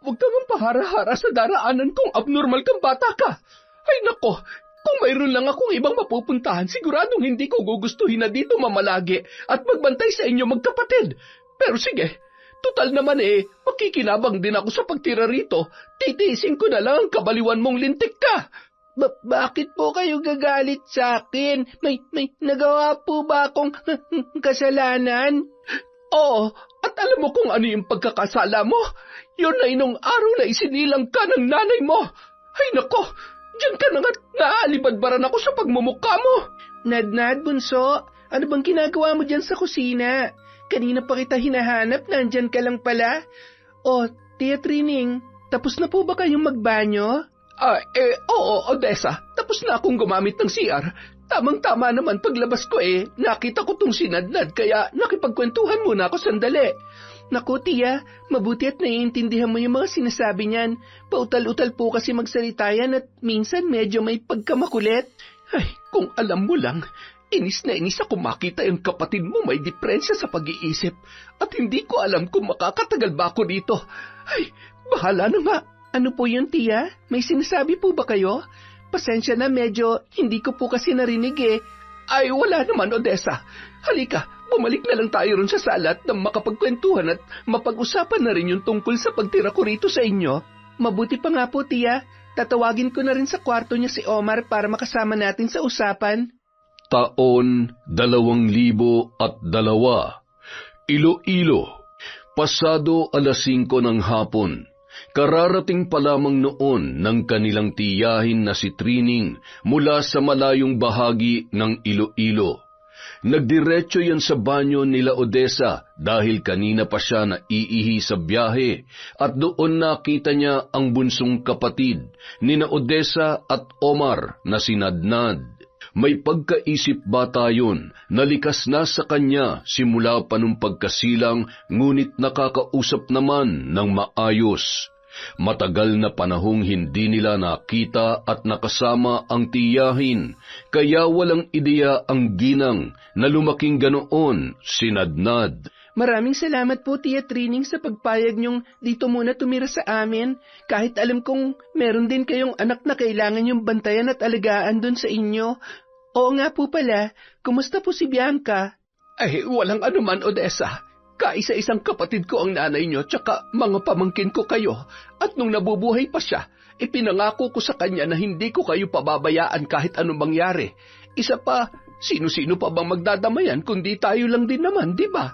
huwag kang pahara-hara sa daraanan kung abnormal kang bata ka. Ay nako, kung mayroon lang akong ibang mapupuntahan, siguradong hindi ko gugustuhin na dito mamalagi at magbantay sa inyo magkapatid. Pero sige, tutal naman makikinabang din ako sa pagtira rito. Titiisin ko na lang ang kabaliwan mong lintik ka. Bakit po kayo gagalit sa akin? May nagawa po ba akong kasalanan? Oo, at alam mo kung ano yung pagkakasala mo? Yun ay nung araw na isinilang ka ng nanay mo. Ay nako, diyan ka na nga naaalibadbaran ako sa pagmumukha mo. Nad, bunso, ano bang ginagawa mo dyan sa kusina? Kanina pa kita hinahanap, nandyan ka lang pala. O, Tia Trining, tapos na po ba kayong magbanyo? Oo, Odessa. Tapos na akong gumamit ng CR. Tamang-tama naman paglabas ko nakita ko tong sinadnad kaya nakipagkwentuhan muna ako sandali. Naku, Tia, mabuti at naiintindihan mo yung mga sinasabi niyan. Pautal-utal po kasi magsalita yan at minsan medyo may pagkamakulit. Ay, kung alam mo lang, inis na inis ako makita yung kapatid mo may diferensya sa pag-iisip at hindi ko alam kung makakatagal ba ako dito. Ay, bahala na nga. Ano po yun, Tia? May sinasabi po ba kayo? Pasensya na, medyo hindi ko po kasi narinig Ay, wala naman, Odessa. Halika, bumalik na lang tayo ron sa sala at makapagkwentuhan at mapag-usapan na rin yung tungkol sa pagtira ko rito sa inyo. Mabuti pa nga po, Tia. Tatawagin ko na rin sa kwarto niya si Omar para makasama natin sa usapan. Taon 2002, Iloilo. Pasado 5:00 ng hapon. Kararating pa lamang noon ng kanilang tiyahin na si Trining mula sa malayong bahagi ng Iloilo. Nagdiretso yan sa banyo nila Odessa dahil kanina pa siya naiihi sa biyahe at doon nakita niya ang bunsong kapatid nina Odessa at Omar na si Nadnad. May pagkaisip bata yun, nalikas na sa kanya simula pa nung pagkasilang ngunit nakakausap naman ng maayos. Matagal na panahong hindi nila nakita at nakasama ang tiyahin, kaya walang ideya ang ginang na lumaking ganoon si Nadnad. Maraming salamat po, Tia Trining, sa pagpayag niyong dito muna tumira sa amin. Kahit alam kong meron din kayong anak na kailangan yung bantayan at alagaan doon sa inyo. Oo nga po pala, kumusta po si Bianca? Ay, walang anuman, Odessa. Kaisa-isang kapatid ko ang nanay niyo tsaka mga pamangkin ko kayo. At nung nabubuhay pa siya, ipinangako ko sa kanya na hindi ko kayo pababayaan kahit anong mangyari. Isa pa, sino-sino pa bang magdadamayan kundi tayo lang din naman, di ba?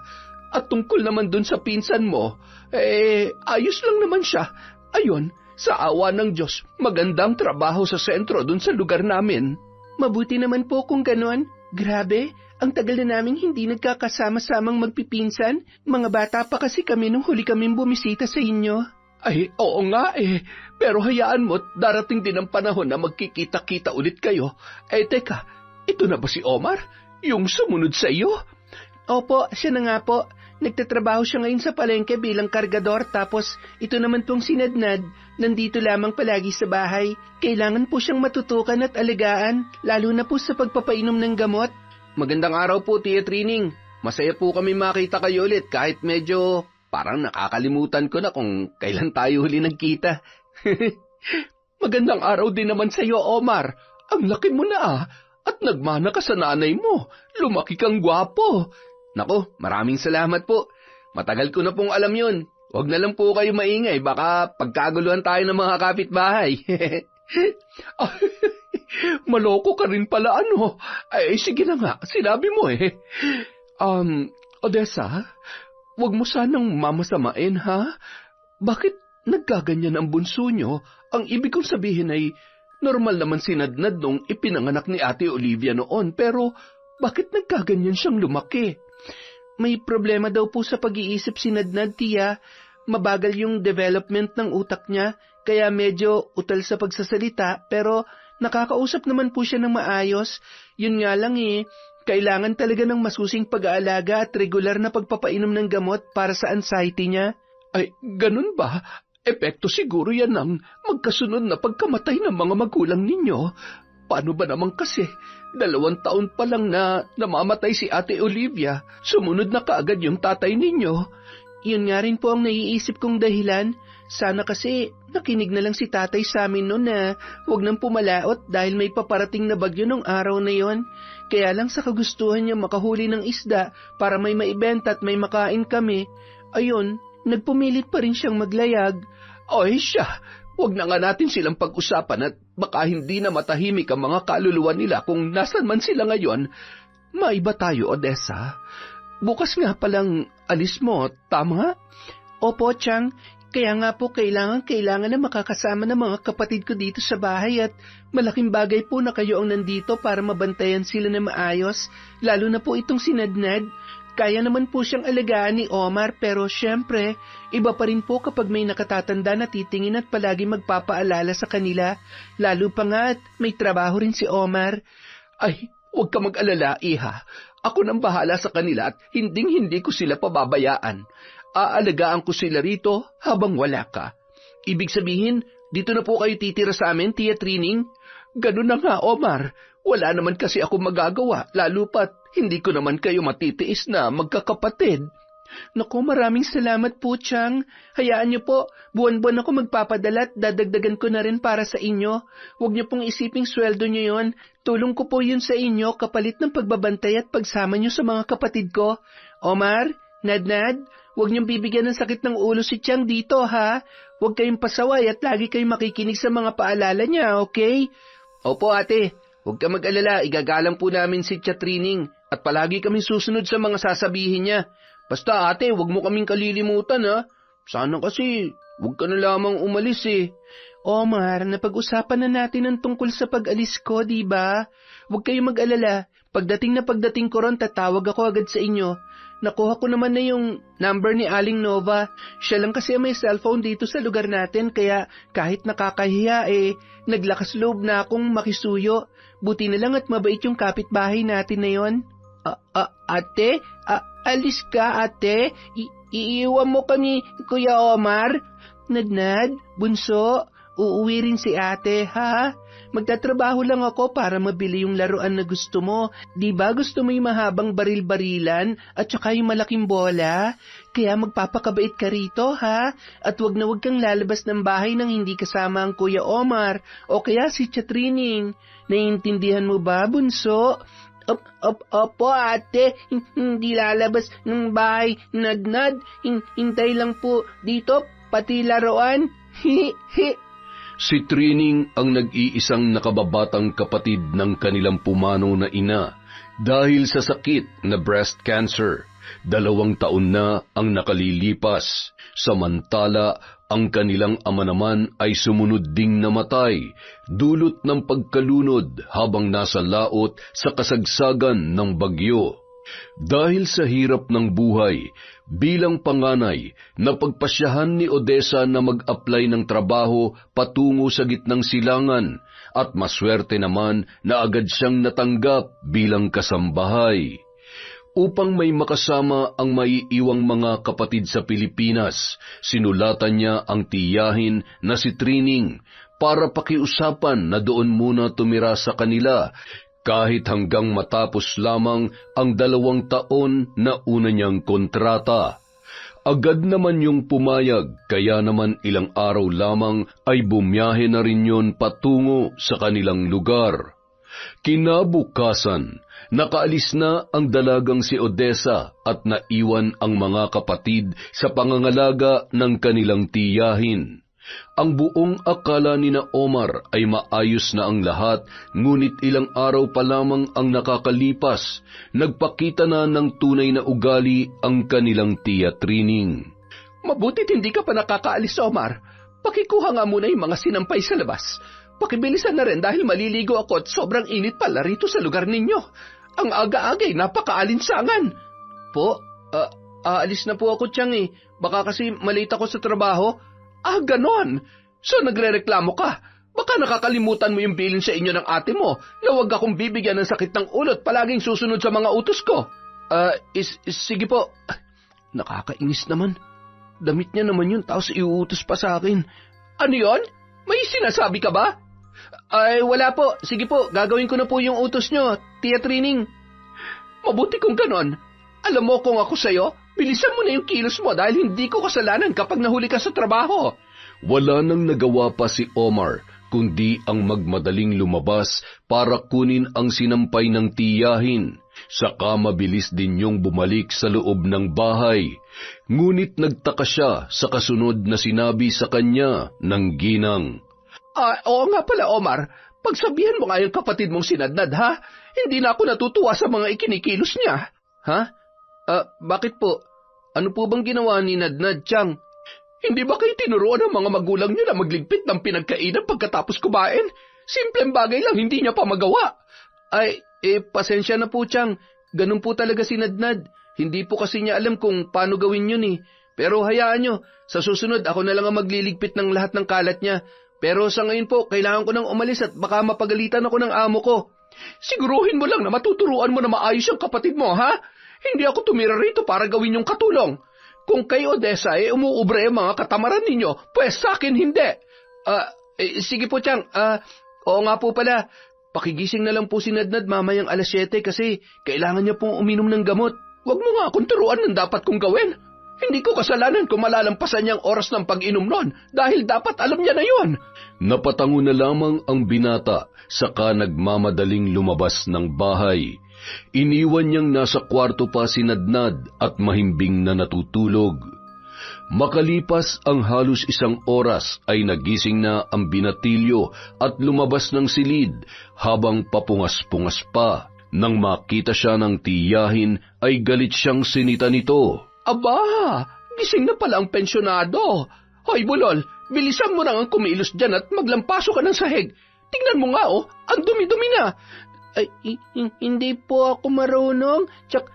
At tungkol naman dun sa pinsan mo, ayos lang naman siya. Ayun, sa awa ng Diyos, magandang trabaho sa sentro dun sa lugar namin. Mabuti naman po kung ganon. Grabe, ang tagal na naming hindi nagkakasama-samang magpipinsan. Mga bata pa kasi kami nung huli kaming bumisita sa inyo. Ay, oo nga pero hayaan mo't darating din ang panahon na magkikita-kita ulit kayo. Teka, ito na ba si Omar? Yung sumunod sa iyo? Opo, siya na nga po. Nagtatrabaho siya ngayon sa palengke bilang kargador tapos ito naman pong si Nadnad, nandito lamang palagi sa bahay. Kailangan po siyang matutukan at alagaan, lalo na po sa pagpapainom ng gamot. Magandang araw po, Tia Trining. Masaya po kami makita kayo ulit kahit medyo parang nakakalimutan ko na kung kailan tayo huli nagkita. Magandang araw din naman sa iyo, Omar. Ang laki mo na at nagmana ka sa nanay mo. Lumaki kang gwapo. Nako, maraming salamat po. Matagal ko na pong alam yun. Huwag na lang po kayo maingay, baka pagkaguluhan tayo ng mga kapitbahay. Maloko ka rin pala Ay, sige na nga, sinabi mo Odessa, huwag mo sanang mamasamain, ha? Bakit nagkaganyan ang bunso nyo? Ang ibig kong sabihin ay, normal naman si Nadnad nung ipinanganak ni Ate Olivia noon, pero bakit nagkaganyan siyang lumaki? May problema daw po sa pag-iisip si Nadnad, Tia. Mabagal yung development ng utak niya, kaya medyo utal sa pagsasalita, pero nakakausap naman po siya ng maayos. Yun nga lang kailangan talaga ng masusing pag-aalaga at regular na pagpapainom ng gamot para sa anxiety niya. Ay, ganun ba? Epekto siguro yan ng magkasunod na pagkamatay ng mga magulang ninyo. Paano ba naman kasi? 2 taon pa lang na namamatay si Ate Olivia. Sumunod na kaagad yung tatay ninyo. Yun nga rin po ang naiisip kong dahilan. Sana kasi nakinig na lang si tatay sa amin noon na huwag nang pumalaot dahil may paparating na bagyo nung araw na yon. Kaya lang sa kagustuhan niya makahuli ng isda para may maibenta at may makain kami. Ayun, nagpumilit pa rin siyang maglayag. Ay siya, huwag na nga natin silang pag-usapan at baka hindi na matahimik ang mga kaluluwa nila kung nasan man sila ngayon. Maiba tayo, Odessa. Bukas nga palang alis mo, tama? Opo, Chang. Kaya nga po kailangan na makakasama ng mga kapatid ko dito sa bahay at malaking bagay po na kayo ang nandito para mabantayan sila na maayos, lalo na po itong si Nadnad. Kaya naman po siyang alagaan ni Omar pero syempre, iba pa rin po kapag may nakatatanda na titingin at palagi magpapaalala sa kanila, lalo pa nga at may trabaho rin si Omar. Ay, huwag ka mag-alala, Iha. Ako nang bahala sa kanila at hinding-hindi ko sila pababayaan. Aalagaan ko sila rito habang wala ka. Ibig sabihin, dito na po kayo titira sa amin, Tia Trining? Ganun na nga, Omar. Wala naman kasi ako magagawa, lalo pat hindi ko naman kayo matitiis na magkakapatid. Naku, maraming salamat po, Chang. Hayaan niyo po, buwan-buwan ako magpapadala at dadagdagan ko na rin para sa inyo. Huwag niyo pong isiping sweldo niyo yon. Tulong ko po yun sa inyo kapalit ng pagbabantay at pagsama niyo sa mga kapatid ko. Omar, Nadnad, huwag niyong bibigyan ng sakit ng ulo si Chang dito, ha? Huwag kayong pasaway at lagi kayong makikinig sa mga paalala niya, okay? Opo, ate. Huwag ka mag-alala, igagalang po namin si Tia Trining at palagi kaming susunod sa mga sasabihin niya. Basta ate, huwag mo kaming kalilimutan, ha? Sana kasi, huwag ka na lamang umalis eh. Omar, napag-usapan na natin ang tungkol sa pag-alis ko, di ba? Huwag kayong mag-alala. Pagdating ko ron, tatawag ako agad sa inyo. Nakuha ko naman na yung number ni Aling Nova. Siya lang kasi may cellphone dito sa lugar natin, kaya kahit nakakahiya naglakas loob na akong makisuyo. Buti na lang at mabait yung kapitbahay natin na yon. Ate? Alis ka, ate? Iiwan mo kami, Kuya Omar? Nadnad, bunso, uuwi rin si ate, ha? Magtatrabaho lang ako para mabili yung laruan na gusto mo. Di ba gusto mo yung mahabang baril-barilan at saka yung malaking bola? Kaya magpapakabait ka rito, ha? At wag na wag kang lalabas ng bahay nang hindi kasama ang Kuya Omar o kaya si Tia Trining. Naiintindihan mo ba, bunso? Opo, ate. Hindi lalabas ng bahay. Nadnad, hintay lang po dito, pati laruan. Si Trining ang nag-iisang nakababatang kapatid ng kanilang pumanaw na ina dahil sa sakit na breast cancer. 2 taon na ang nakalilipas, samantala ang kanilang ama naman ay sumunod ding namatay, dulot ng pagkalunod habang nasa laot sa kasagsagan ng bagyo. Dahil sa hirap ng buhay, bilang panganay, napagpasyahan ni Odessa na mag-apply ng trabaho patungo sa gitnang silangan at maswerte naman na agad siyang natanggap bilang kasambahay. Upang may makasama ang maiiwang mga kapatid sa Pilipinas, sinulatan niya ang tiyahin na si Trining para pakiusapan na doon muna tumira sa kanila kahit hanggang matapos lamang ang 2 taon na una niyang kontrata. Agad naman yung pumayag, kaya naman ilang araw lamang ay bumiyahe na rin yun patungo sa kanilang lugar. Kinabukasan, nakaalis na ang dalagang si Odessa at naiwan ang mga kapatid sa pangangalaga ng kanilang tiyahin. Ang buong akala ni na Omar ay maayos na ang lahat, ngunit ilang araw pa lamang ang nakakalipas, nagpakita na ng tunay na ugali ang kanilang Tia Trining. Mabutit hindi ka pa nakakaalis, Omar. Pakikuha nga muna yung mga sinampay sa labas. Pakibilisan na rin dahil maliligo ako at sobrang init pala rito sa lugar ninyo. Ang aga-agay, napakaalinsangan. Po, aalis na po ako, Chang. Baka kasi malate ako sa trabaho. Ganon. So nagrereklamo ka. Baka nakakalimutan mo yung bilin sa inyo ng ate mo na huwag akong bibigyan ng sakit ng ulo at palaging susunod sa mga utos ko. Sige po. Nakakainis naman. Damit niya naman yun tapos iuutos pa sa akin. Ano yon? May sinasabi ka ba? Ay, wala po. Sige po, gagawin ko na po yung utos nyo, Tia Trining. Mabuti kung ganon. Alam mo kung ako sa'yo, Bilisan mo na yung kilos mo dahil hindi ko kasalanan kapag nahuli ka sa trabaho. Wala nang nagawa pa si Omar kundi ang magmadaling lumabas para kunin ang sinampay ng tiyahin. Saka mabilis din yung bumalik sa loob ng bahay. Ngunit nagtaka siya sa kasunod na sinabi sa kanya ng ginang. Oo nga pala, Omar. Pagsabihan mo nga yung kapatid mong sinadnad, ha? Hindi na ako natutuwa sa mga ikinikilos niya. Ha? Bakit po? Ano po bang ginawa ni Nadnad, Chang? Hindi ba kayo tinuruan ng mga magulang niyo na magligpit ng pinagkainan pagkatapos kumain? Simpleng bagay lang, hindi niya pa magawa. Pasensya na po, Chang. Ganun po talaga si Nadnad. Hindi po kasi niya alam kung paano gawin yun eh. Pero hayaan nyo, sa susunod ako na lang ang magliligpit ng lahat ng kalat niya. Pero sa ngayon po, kailangan ko nang umalis at baka mapagalitan ako ng amo ko. Siguruhin mo lang na matuturuan mo na maayos ang kapatid mo, ha? Hindi ako tumira rito para gawin yung katulong. Kung kay Odessa umuubre ang mga katamaran ninyo, pues sa akin hindi. Sige po, Chang. Oo nga po pala. Pakigising na lang po si Nadnad mamayang 7:00 kasi kailangan niya pong uminom ng gamot. Huwag mo nga akong turuan ng dapat kong gawin. Hindi ko kasalanan kung malalampasan niyang oras ng pag-inom nun dahil dapat alam niya na yun. Napatango na lamang ang binata saka nagmamadaling lumabas ng bahay. Iniwan niyang nasa kwarto pa si Nadnad at mahimbing na natutulog. Makalipas ang halos 1 oras ay nagising na ang binatilyo at lumabas ng silid habang papungas-pungas pa. Nang makita siya ng tiyahin ay galit siyang sinita nito. Aba, gising na pala ang pensyonado. Hoy, Bulol, bilisan mo nang ang kumilos dyan at maglampaso ka ng sahig. Tingnan mo nga, ang dumi-dumi na. Hindi po ako marunong.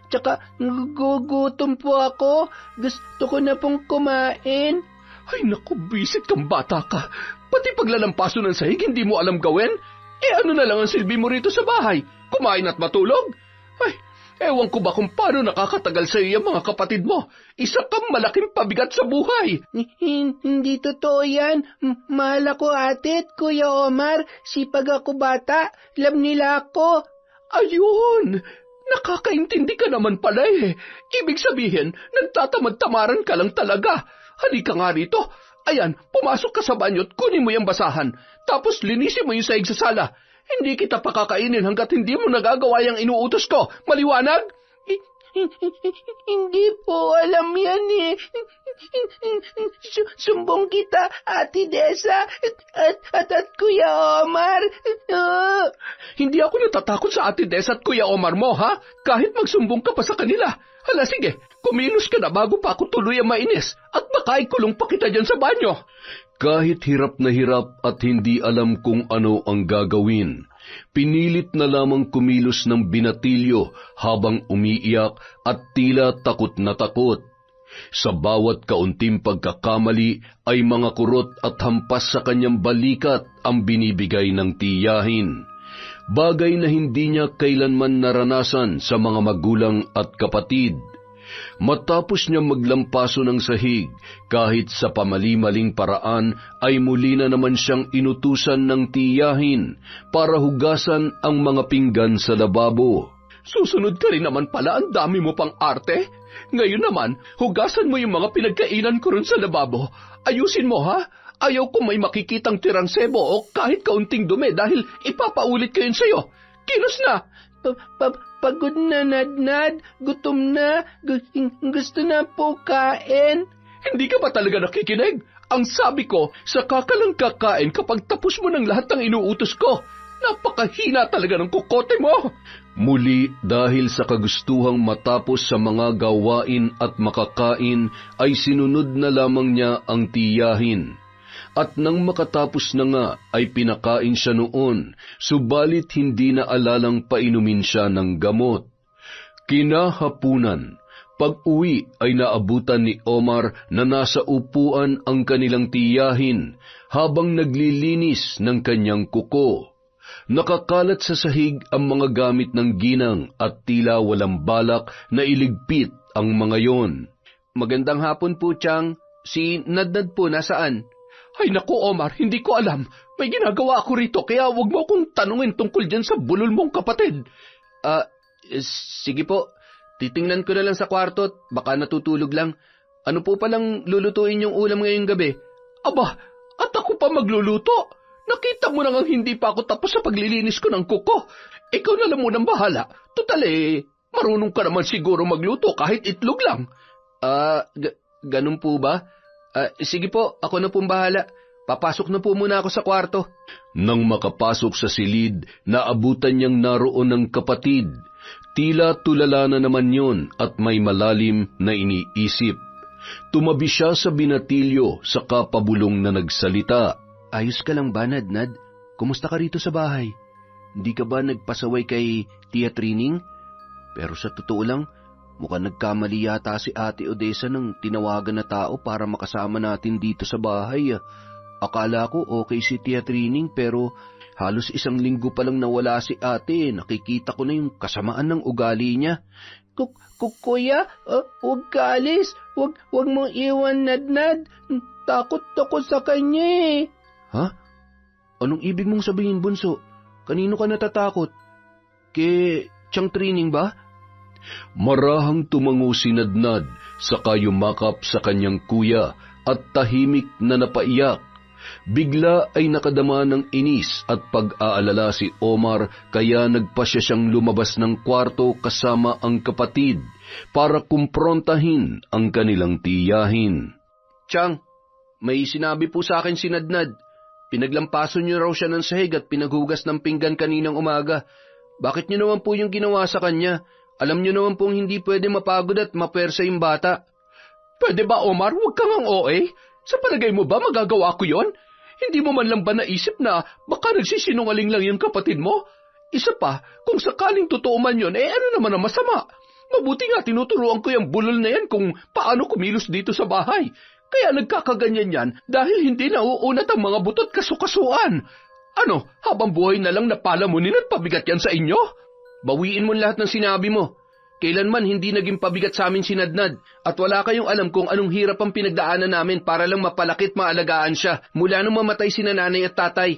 Tsaka gugutom po ako. Gusto ko na pong kumain. Ay naku, bisit kang bata ka. Pati paglalampaso ng sahig hindi mo alam gawin? Ano na lang ang silbi mo rito sa bahay? Kumain at matulog? Ay, ewan ko ba kung paano nakakatagal sa iyo yung mga kapatid mo. Isa kang malaking pabigat sa buhay. Hindi totoo yan. Mahal ako ate at Kuya Omar. Sipag ako bata. Love nila ako. Ayun, nakakaintindi ka naman pala eh. Ibig sabihin, nagtatamad-tamaran ka lang talaga. Halika nga rito. Ayan, pumasok ka sa banyo at kunin mo yung basahan. Tapos linisin mo yung sahig sa sala. Hindi kita pakakainin hanggat hindi mo nagagawa yung inuutos ko. Maliwanag? Hindi po alam yan eh. Sumbong kita, Ate Desa at Kuya Omar. Hindi ako natatakot sa Ate Desa at Kuya Omar mo, ha? Kahit magsumbong ka pa sa kanila. Hala, sige, kumilos ka na bago pa ako tuluyang mainis at baka ikulong pa kita dyan sa banyo. Kahit hirap na hirap at hindi alam kung ano ang gagawin, pinilit na lamang kumilos ng binatilyo habang umiiyak at tila takot na takot. Sa bawat kaunting pagkakamali ay mga kurot at hampas sa kanyang balikat ang binibigay ng tiyahin. Bagay na hindi niya kailanman naranasan sa mga magulang at kapatid. Matapos niya maglampaso ng sahig, kahit sa pamali-maling paraan ay muli na naman siyang inutusan ng tiyahin para hugasan ang mga pinggan sa lababo. Susunod ka rin naman pala, ang dami mo pang arte. Ngayon naman, hugasan mo yung mga pinagkainan ko rin sa lababo. Ayusin mo, ha? Ayaw ko may makikitang tirang sebo o kahit kaunting dumi dahil ipapaulit ko yun sa'yo. Kilos na! Pagod na, Nadnad. Gutom na. Gusto na po kain. Hindi ka ba talaga nakikinig? Ang sabi ko, saka ka lang kakain kapag tapos mo ng lahat ng inuutos ko. Napakahina talaga ng kukote mo. Muli dahil sa kagustuhang matapos sa mga gawain at makakain ay sinunod na lamang niya ang tiyahin. At nang makatapos na nga ay pinakain siya noon, subalit hindi na alalang painumin siya ng gamot. Kinahapunan, pag-uwi ay naabutan ni Omar na nasa upuan ang kanilang tiyahin habang naglilinis ng kanyang kuko. Nakakalat sa sahig ang mga gamit ng ginang at tila walang balak na iligpit ang mga yon. Magandang hapon po, Chang. Si Nadnad po nasaan? Ay naku, Omar, hindi ko alam. May ginagawa ako rito, kaya wag mo akong tanungin tungkol dyan sa bulol mong kapatid. Sige po. Titingnan ko na lang sa kwarto at baka natutulog lang. Ano po palang lulutuin yung ulam ngayong gabi? Aba, at ako pa magluluto. Nakita mo nang hindi pa ako tapos sa paglilinis ko ng kuko. Ikaw na lang munang bahala. Total marunong ka naman siguro magluto kahit itlog lang. Ganun po ba? Sige po, ako na pong bahala. Papasok na po muna ako sa kwarto. Nang makapasok sa silid, naabutan niyang naroon ng kapatid. Tila tulala na naman yon at may malalim na iniisip. Tumabi siya sa binatilyo sa kapabulong na nagsalita. Ayos ka lang ba, Nadnad? Kumusta ka rito sa bahay? Hindi ka ba nagpasaway kay Tia Trining? Pero sa totoo lang, mukhang nagkamali yata si Ate Odessa ng tinawagan na tao para makasama natin dito sa bahay. Akala ko okay si Tia Trining pero halos 1 linggo pa lang nawala si ate. Nakikita ko na yung kasamaan ng ugali niya. Kuya, huwag ka alis. Huwag mong iwan, Nadnad. Takot ako sa kanya Ha? Anong ibig mong sabihin, Bunso? Kanino ka natatakot? Kay Tiang Trining ba? Marahang tumango si Nadnad, saka yumakap sa kanyang kuya at tahimik na napaiyak. Bigla ay nakadama ng inis at pag-aalala si Omar kaya nagpasya siyang lumabas ng kwarto kasama ang kapatid para kumprontahin ang kanilang tiyahin. Tiang, may sinabi po sa akin si Nadnad. Pinaglampaso niyo raw siya ng sahig at pinaghugas ng pinggan kaninang umaga. Bakit niyo naman po yung ginawa sa kanya? Alam niyo naman pong hindi pwede mapagod at mapersa yung bata. Pwede ba, Omar? Huwag kang ang OA. Sa palagay mo ba magagawa ko yon? Hindi mo man lang ba naisip na baka nagsisinungaling lang yung kapatid mo? Isa pa, kung sakaling totoo man yun, ano naman ang masama? Mabuti nga tinuturuan ko yung bulol na yan kung paano kumilos dito sa bahay. Kaya nagkakaganyan yan dahil hindi nauunat ang mga butot kasukasuan. Ano, habang buhay na lang napalamunin at pabigat yan sa inyo? Bawiin mo lahat ng sinabi mo. Kailanman hindi naging pabigat sa amin si Nadnad at wala kayong alam kung anong hirap ang pinagdaanan namin para lang mapalakit maalagaan siya mula nung mamatay si nanay at tatay.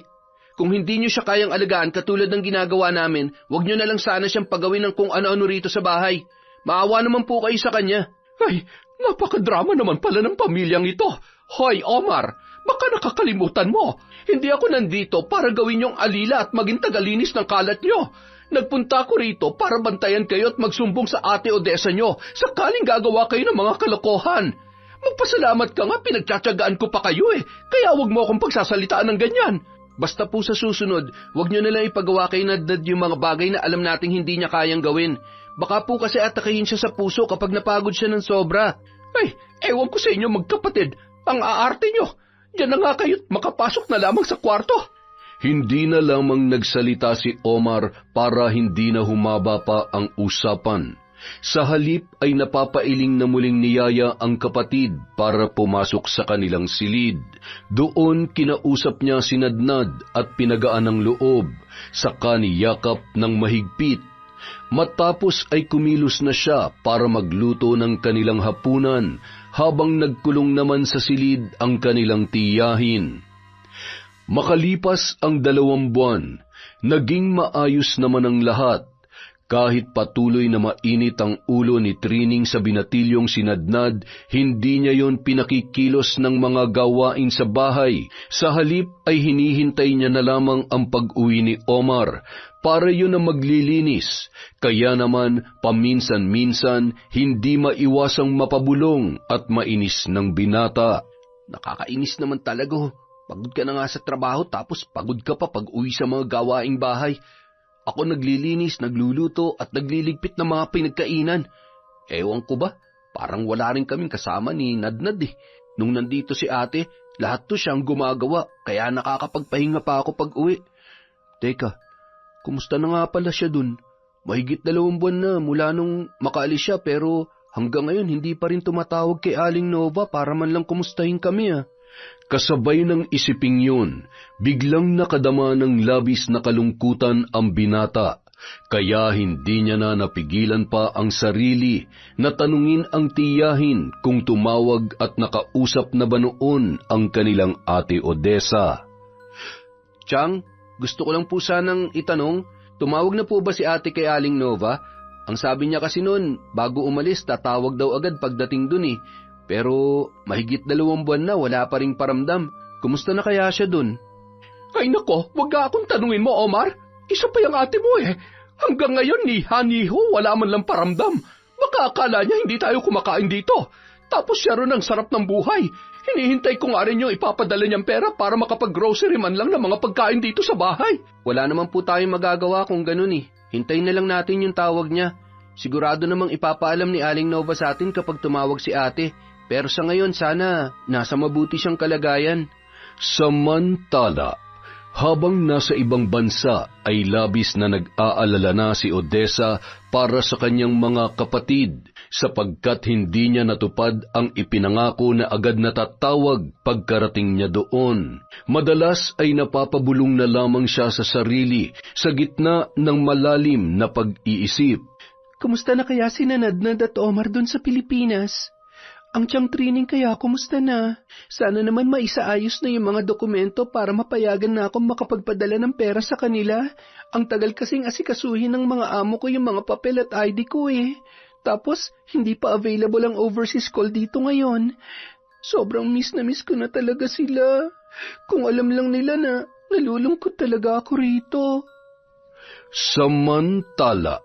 Kung hindi niyo siya kayang alagaan katulad ng ginagawa namin, huwag niyo na lang sana siyang pagawin ng kung ano-ano rito sa bahay. Maawa naman po kayo sa kanya. Ay, napakadrama naman pala ng pamilyang ito. Hoy, Omar, baka nakakalimutan mo. Hindi ako nandito para gawin yung alila at maging tagalinis ng kalat niyo. Nagpunta ako rito para bantayan kayo at magsumbong sa Ate Odessa nyo sakaling gagawa kayo ng mga kalokohan. Magpasalamat ka nga, pinagtsatsagaan ko pa kayo kaya wag mo akong pagsasalitaan ng ganyan. Basta po sa susunod, wag nyo nalang ipagawa kay Nadnad yung mga bagay na alam nating hindi niya kayang gawin. Baka po kasi atakayin siya sa puso kapag napagod siya ng sobra. Ay, ewan ko sa inyo magkapatid, ang aarte nyo. Diyan na nga kayo't makapasok na lamang sa kwarto. Hindi na lamang nagsalita si Omar para hindi na humaba pa ang usapan. Sa halip ay napapailing na muling niyaya ang kapatid para pumasok sa kanilang silid. Doon kinausap niya si Nadnad at pinagaan ng loob, saka niyakap ng mahigpit. Matapos ay kumilos na siya para magluto ng kanilang hapunan habang nagkulong naman sa silid ang kanilang tiyahin. Makalipas ang 2 buwan, naging maayos naman ang lahat. Kahit patuloy na mainit ang ulo ni Trining sa binatilyong si Nadnad, hindi niya yon pinakikilos ng mga gawain sa bahay. Sa halip ay hinihintay niya na lamang ang pag-uwi ni Omar para yun ang maglilinis. Kaya naman, paminsan-minsan, hindi maiwasang mapabulong at mainis ng binata. Nakakainis naman talaga. Pagod ka na nga sa trabaho tapos pagod ka pa pag-uwi sa mga gawaing bahay. Ako naglilinis, nagluluto at nagliligpit ng mga pinagkainan. Ewan ko ba, parang wala rin kaming kasama ni Nadnad Nung nandito si ate, lahat to siyang gumagawa kaya nakakapagpahinga pa ako pag-uwi. Teka, kumusta na nga pala siya dun? Mahigit 2 buwan na mula nung makaalis siya pero hanggang ngayon hindi pa rin tumatawag kay Aling Nova para man lang kumustahin kami Kasabay ng isiping yun, biglang nakadama ng labis na kalungkutan ang binata, kaya hindi niya na napigilan pa ang sarili na tanungin ang tiyahin kung tumawag at nakausap na ba noon ang kanilang Ate Odessa. Tiang, gusto ko lang po sanang itanong, tumawag na po ba si ate kay Aling Nova? Ang sabi niya kasi noon, bago umalis, tatawag daw agad pagdating dun eh. Pero mahigit 2 buwan na, wala pa ring paramdam. Kumusta na kaya siya dun? Ay nako, wag nga akong tanungin mo, Omar. Isa pa yung ate mo eh. Hanggang ngayon ni Haniho, wala man lang paramdam. Baka akala niya hindi tayo kumakain dito. Tapos siya ron ang sarap ng buhay. Hinihintay ko nga rin yung ipapadala niyang pera para makapag-grocery man lang ng mga pagkain dito sa bahay. Wala naman po tayong magagawa kung ganun eh. Hintayin na lang natin yung tawag niya. Sigurado namang ipapaalam ni Aling Nova sa atin kapag tumawag si ate. Pero sa ngayon sana nasa mabuti siyang kalagayan. Samantala, habang nasa ibang bansa ay labis na nag-aalala na si Odessa para sa kanyang mga kapatid sapagkat hindi niya natupad ang ipinangako na agad na tatawag pagkarating niya doon. Madalas ay napapabulong na lamang siya sa sarili sa gitna ng malalim na pag-iisip. Kumusta na kaya si Nadnad at Omar doon sa Pilipinas? Ang tiyang Trining kaya kumusta na? Sana naman maisaayos na yung mga dokumento para mapayagan na akong makapagpadala ng pera sa kanila. Ang tagal kasing asikasuhin ng mga amo ko yung mga papel at ID ko eh. Tapos, hindi pa available ang overseas call dito ngayon. Sobrang miss na miss ko na talaga sila. Kung alam lang nila na nalulungkot talaga ako rito. Samantala,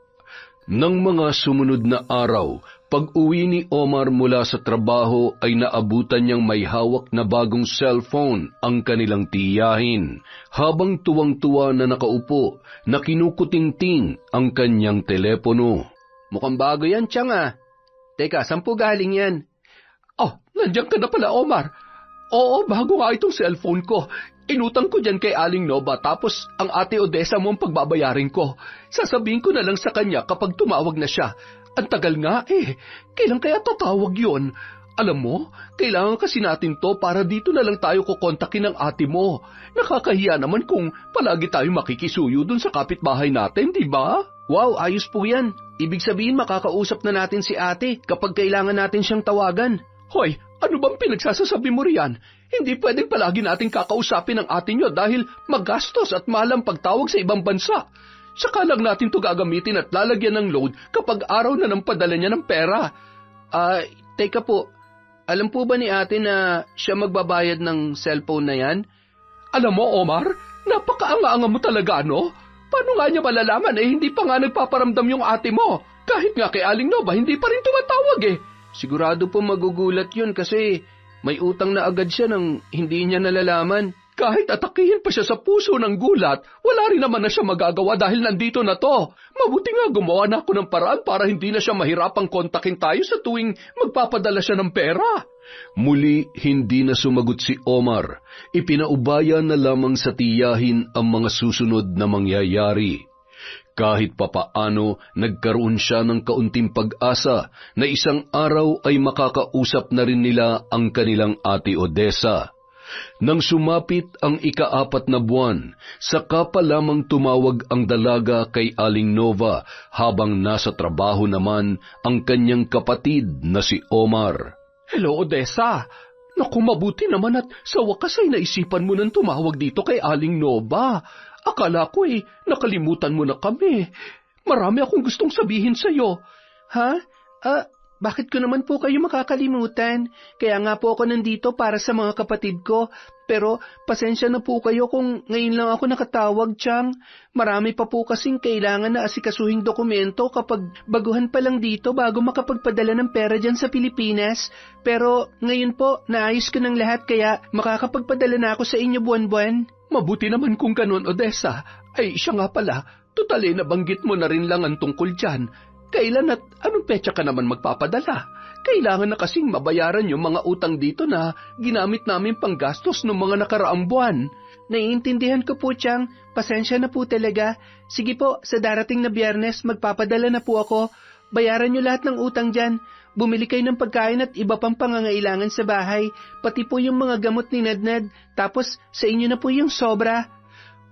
ng mga sumunod na araw, pag-uwi ni Omar mula sa trabaho ay naabutan niyang may hawak na bagong cellphone ang kanilang tiyahin, habang tuwang-tuwa na nakaupo na kinukutingting ang kanyang telepono. Mukhang bago yan, Tiyang ah. Teka, saan po galing yan? Oh, nandiyan ka na pala, Omar. Oo, bago nga itong cellphone ko. Inutang ko dyan kay Aling Nova tapos ang ate Odessa mo ang pagbabayarin ko. Sasabihin ko na lang sa kanya kapag tumawag na siya. Ang tagal nga eh. Kailan kaya tatawag yon? Alam mo, kailangan kasi natin to para dito na lang tayo kukontakin ng ate mo. Nakakahiya naman kung palagi tayo makikisuyo dun sa kapitbahay natin, di ba? Wow, ayos po yan. Ibig sabihin makakausap na natin si ate kapag kailangan natin siyang tawagan. Hoy, ano bang pinagsasasabi mo riyan? Hindi pwedeng palagi nating kakausapin ang ate nyo dahil magastos at mahal ang pagtawag sa ibang bansa. Saka lang natin to gagamitin at lalagyan ng load kapag araw na ng padala niya ng pera. Teka po, alam po ba ni ate na siya magbabayad ng cellphone na yan? Alam mo, Omar, napakaanga-anga mo talaga, no? Paano nga niya malalaman hindi pa nga nagpaparamdam yung ate mo? Kahit nga kay Aling Nova, hindi pa rin tumatawag eh. Sigurado po magugulat yun kasi may utang na agad siya nang hindi niya nalalaman. Kahit atakihin pa siya sa puso ng gulat, wala rin naman na siya magagawa dahil nandito na to. Mabuti nga gumawa na ako ng paraan para hindi na siya mahirapang kontakin tayo sa tuwing magpapadala siya ng pera. Muli hindi na sumagot si Omar. Ipinaubaya na lamang sa tiyahin ang mga susunod na mangyayari. Kahit papaano, nagkaroon siya ng kaunting pag-asa na isang araw ay makakausap na rin nila ang kanilang ate Odessa. Nang sumapit ang ika-4 na buwan, saka pa lamang tumawag ang dalaga kay Aling Nova habang nasa trabaho naman ang kanyang kapatid na si Omar. Hello, Odessa. Naku, mabuti naman at sa wakas ay naisipan mo nang tumawag dito kay Aling Nova. Akala ko nakalimutan mo na kami. Marami akong gustong sabihin sa'yo. Ha? Bakit ko naman po kayo makakalimutan? Kaya nga po ako nandito para sa mga kapatid ko. Pero pasensya na po kayo kung ngayon lang ako nakatawag, Tiyang. Marami pa po kasing kailangan na asikasuhing dokumento kapag baguhan pa lang dito bago makapagpadala ng pera dyan sa Pilipinas. Pero ngayon po, naayos ko ng lahat kaya makakapagpadala na ako sa inyo buwan-buwan. Mabuti naman kung ganun, Odessa. Ay, siya nga pala, tutali nabanggit mo na rin lang ang tungkol dyan. Kailan at anong petsa ka naman magpapadala? Kailangan na kasing mabayaran yung mga utang dito na ginamit namin panggastos ng mga nakaraang buwan. Naiintindihan ko po, Tiyang. Pasensya na po talaga. Sige po, sa darating na Biyernes, magpapadala na po ako. Bayaran niyo lahat ng utang dyan. Bumili kayo ng pagkain at iba pang pangangailangan sa bahay. Pati po yung mga gamot ni Nadnad. Tapos, sa inyo na po yung sobra.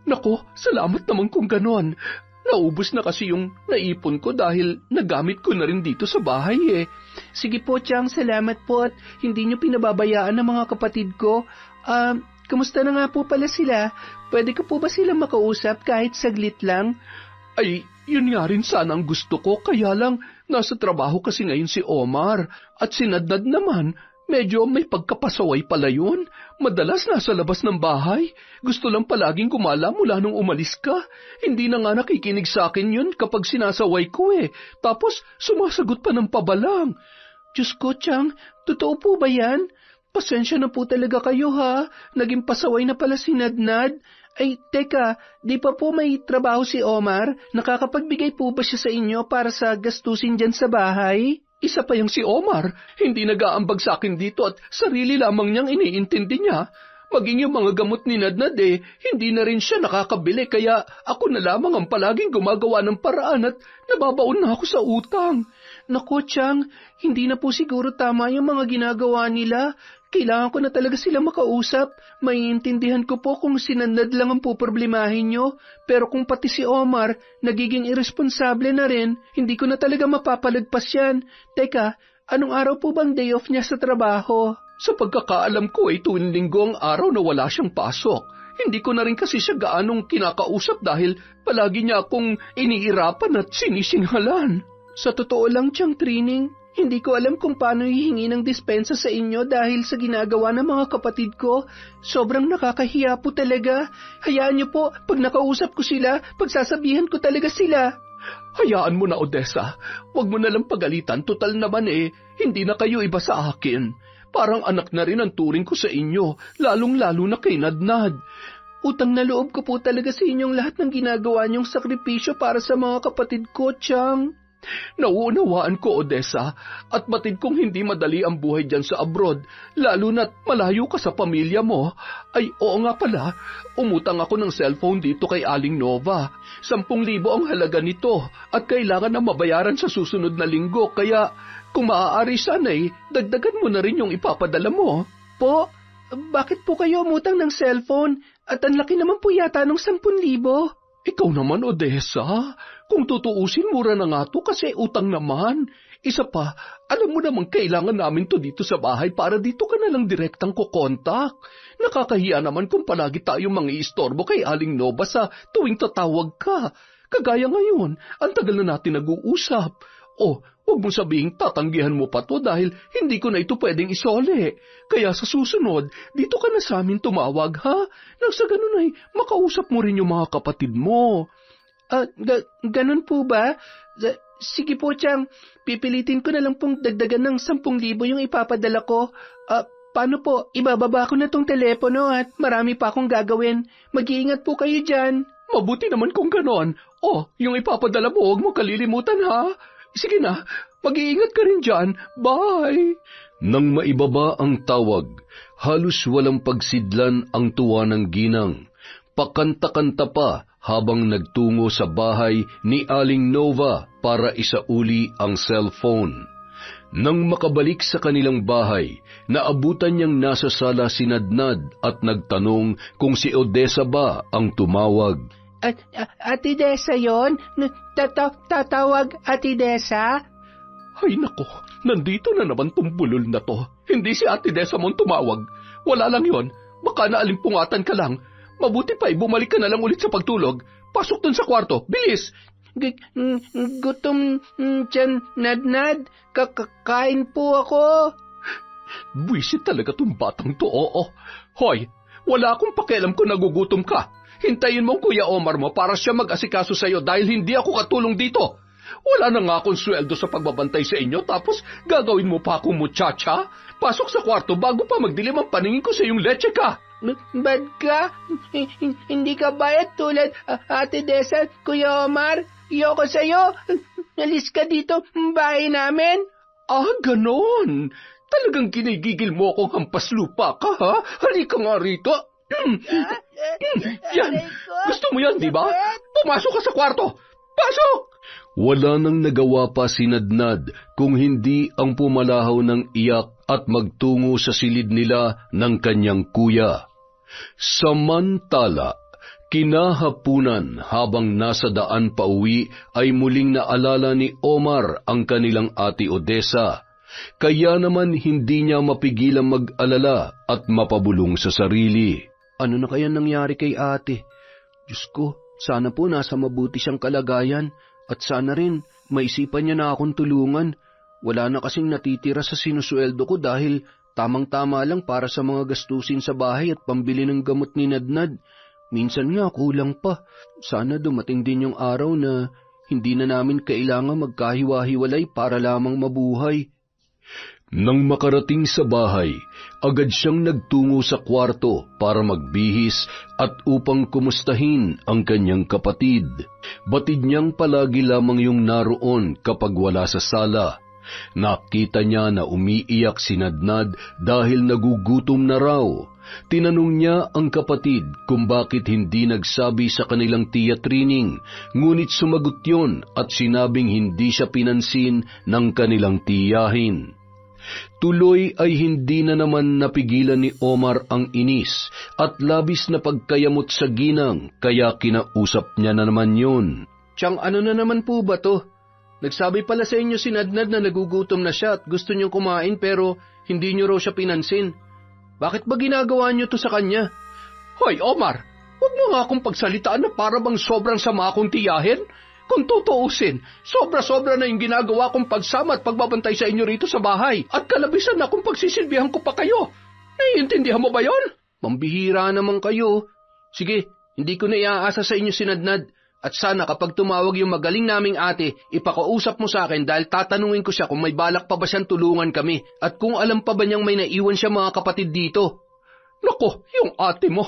Naku, salamat naman kung ganon. Naubos na kasi yung naipon ko dahil nagamit ko na rin dito sa bahay eh. Sige po, Tiyang, salamat po at hindi niyo pinababayaan ng mga kapatid ko. Kamusta na nga po pala sila? Pwede ko po ba silang makausap kahit saglit lang? Ay, Yun nga rin sana ang gusto ko, kaya lang nasa trabaho kasi ngayon si Omar. At si Nadnad naman, medyo may pagkapasaway pala yun. Madalas nasa labas ng bahay. Gusto lang palaging gumala mula nung umalis ka. Hindi na nga nakikinig sa akin yun kapag sinasaway ko eh. Tapos sumasagot pa ng pabalang. Diyos ko, Chang, totoo po ba yan? Pasensya na po talaga kayo ha. Naging pasaway na pala si Nadnad. Ay, teka, di pa po may trabaho si Omar? Nakakapagbigay po ba siya sa inyo para sa gastusin dyan sa bahay? Isa pa yung si Omar, hindi nag-aambag sa akin dito at sarili lamang niyang iniintindi niya. Maging yung mga gamot ni Nadnad hindi na rin siya nakakabili kaya ako na lamang ang palaging gumagawa ng paraan at nababaon na ako sa utang. Naku, Chang, hindi na po siguro tama yung mga ginagawa nila. Kailangan ko na talaga sila makausap. Maiintindihan ko po kung si Nadnad lang ang poproblemahin nyo. Pero kung pati si Omar nagiging irresponsable na rin, hindi ko na talaga mapapalagpas yan. Teka, anong araw po bang day off niya sa trabaho? Sa pagkakaalam ko tuwing linggo ang araw na wala siyang pasok. Hindi ko na rin kasi siya gaanong kinakausap dahil palagi niya akong iniirapan at sinisinghalan. Sa totoo lang, Chang Trining, hindi ko alam kung paano hihingi ng dispensa sa inyo dahil sa ginagawa ng mga kapatid ko. Sobrang nakakahiya po talaga. Hayaan niyo po, pag nakausap ko sila, pagsasabihan ko talaga sila. Hayaan mo na, Odessa. Huwag mo na lang pagalitan. Total naman hindi na kayo iba sa akin. Parang anak na rin ang turing ko sa inyo, lalong-lalo na kay Nadnad. Utang na loob ko po talaga sa inyong lahat ng ginagawa niyong sakripisyo para sa mga kapatid ko, Chang. Nauunawaan ko, Odessa, at batid kong hindi madali ang buhay dyan sa abroad, lalo na't malayo ka sa pamilya mo. Ay, oo nga pala, umutang ako ng cellphone dito kay Aling Nova. 10,000 ang halaga nito at kailangan na mabayaran sa susunod na linggo, kaya kung maaari sana dagdagan mo na rin yung ipapadala mo. Po, bakit po kayo umutang ng cellphone? At ang laki naman po yata ng 10,000. Ikaw naman, Odessa, kung tutuusin mura na nga to kasi utang naman. Isa pa, alam mo namang kailangan namin to dito sa bahay para dito ka na lang direktang kukontak. Nakakahiya naman kung palagi tayong mangiistorbo kay Aling Nova sa tuwing tatawag ka. Kagaya ngayon, ang tagal na natin nag-uusap. Huwag mo sabihing tatanggihan mo pa to dahil hindi ko na ito pwedeng isole. Kaya sa susunod, dito ka na sa amin tumawag, ha? Nang sa ganun makausap mo rin yung mga kapatid mo. Ganun po ba? Sige po, Chang. Pipilitin ko na lang pong dagdagan ng 10,000 yung ipapadala ko. Paano po? Ibababa ko na tong telepono at marami pa akong gagawin. Mag-iingat po kayo dyan. Mabuti naman kung ganon. Yung ipapadala mo, huwag mo kalilimutan, ha? Sige na, mag-iingat ka rin dyan. Bye! Nang maibaba ang tawag, halos walang pagsidlan ang tuwa ng ginang. Pakanta-kanta pa habang nagtungo sa bahay ni Aling Nova para isauli ang cellphone. Nang makabalik sa kanilang bahay, naabutan niyang nasa sala si Nadnad at nagtanong kung si Odessa ba ang tumawag. Ate Desa yon? Tatawag Ate Desa? Ay nako, nandito na naman tong bulol na to. Hindi si Ate Desa mong tumawag. Wala lang yon. Baka naalimpungatan ka lang. Mabuti pa bumalik ka na lang ulit sa pagtulog. Pasok dun sa kwarto, bilis! Gutom dyan, Nadnad. Kakain po ako. Buwisit talaga tong batang to, oo. Hoy, wala akong pakialam kung nagugutom ka. Hintayin mo ang Kuya Omar mo para siya mag-asikaso sa'yo dahil hindi ako katulong dito. Wala na nga akong sweldo sa pagbabantay sa inyo tapos gagawin mo pa akong muchacha? Pasok sa kwarto bago pa magdilim ang paningin ko sa iyong leche ka. Bad ka? Hindi ka bayad tulad Ate Desa, Kuya Omar? Iyoko sa'yo. Alis ka dito, bahay namin. Ganon. Talagang ginigigil mo akong hampas lupa ka, ha? Halika nga rito. Yan! Gusto mo yan, di ba? Pumasok ka sa kwarto! Pasok! Wala nang nagawa pa si Nadnad kung hindi ang pumalahaw ng iyak at magtungo sa silid nila ng kanyang kuya. Samantala, kinahapunan habang nasa daan pauwi ay muling naalala ni Omar ang kanilang ate Odessa. Kaya naman hindi niya mapigilang mag-alala at mapabulong sa sarili. Ano na kaya nangyari kay ate? Diyos ko, sana po nasa mabuti siyang kalagayan At sana rin, maisipan niya na akong tulungan. Wala na kasing natitira sa sinusweldo ko dahil tamang-tama lang para sa mga gastusin sa bahay at pambili ng gamot ni Nadnad. Minsan nga kulang pa. Sana dumating din yung araw na hindi na namin kailangan magkahiwa-hiwalay para lamang mabuhay. Nang makarating sa bahay, agad siyang nagtungo sa kwarto para magbihis at upang kumustahin ang kanyang kapatid. Batid niyang palagi lamang yung naroon kapag wala sa sala. Nakita niya na umiiyak si Nadnad dahil nagugutom na raw. Tinanong niya ang kapatid kung bakit hindi nagsabi sa kanilang tiya Trining, ngunit sumagot yon at sinabing hindi siya pinansin ng kanilang tiyahin. Tuloy ay hindi na naman napigilan ni Omar ang inis at labis na pagkayamot sa ginang, kaya kinausap niya na naman yun. Tiyang, ano na naman po ba to? Nagsabi pala sa inyo si Nadnad na nagugutom na siya at gusto niyong kumain pero hindi niyo raw siya pinansin. Bakit ba ginagawa niyo to sa kanya? Hoy, Omar, huwag mo nga akong pagsalitaan na para bang sobrang sama akong tiyahin. Kung tutuusin, sobra-sobra na yung ginagawa kong pagsama at pagbabantay sa inyo rito sa bahay at kalabisan na kung pagsisilbihan ko pa kayo. Naiintindihan mo ba yon? Mambihira naman kayo. Sige, hindi ko na iaasa sa inyo si Nadnad. At sana kapag tumawag yung magaling naming ate, ipakausap mo sa akin dahil tatanungin ko siya kung may balak pa ba siyang tulungan kami at kung alam pa ba niyang may naiwan siya mga kapatid dito. Nako, yung ate mo,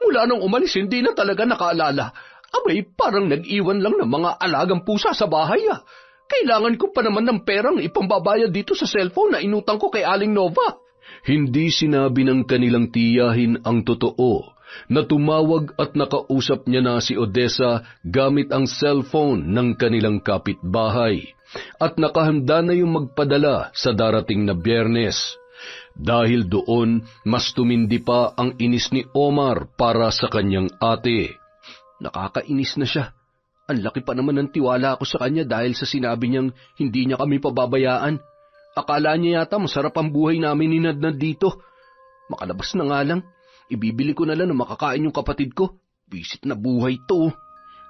mula nung umalis hindi na talaga nakaalala. Abay, parang nag-iwan lang ng mga alagang pusa sa bahay ah. Kailangan ko pa naman ng perang ipambabayad dito sa cellphone na inutang ko kay Aling Nova. Hindi sinabi ng kanilang tiyahin ang totoo na tumawag at nakausap niya na si Odessa gamit ang cellphone ng kanilang kapitbahay at nakahanda na yung magpadala sa darating na Biyernes. Dahil doon, mas tumindi pa ang inis ni Omar para sa kanyang ate. Nakakainis na siya. Ang laki pa naman ng tiwala ko sa kanya dahil sa sinabi niyang hindi niya kami pababayaan. Akala niya yata masarap ang buhay namin ni Nadnad dito. Makalabas na nga lang. Ibibili ko na lang na makakain yung kapatid ko. Bisit na buhay to.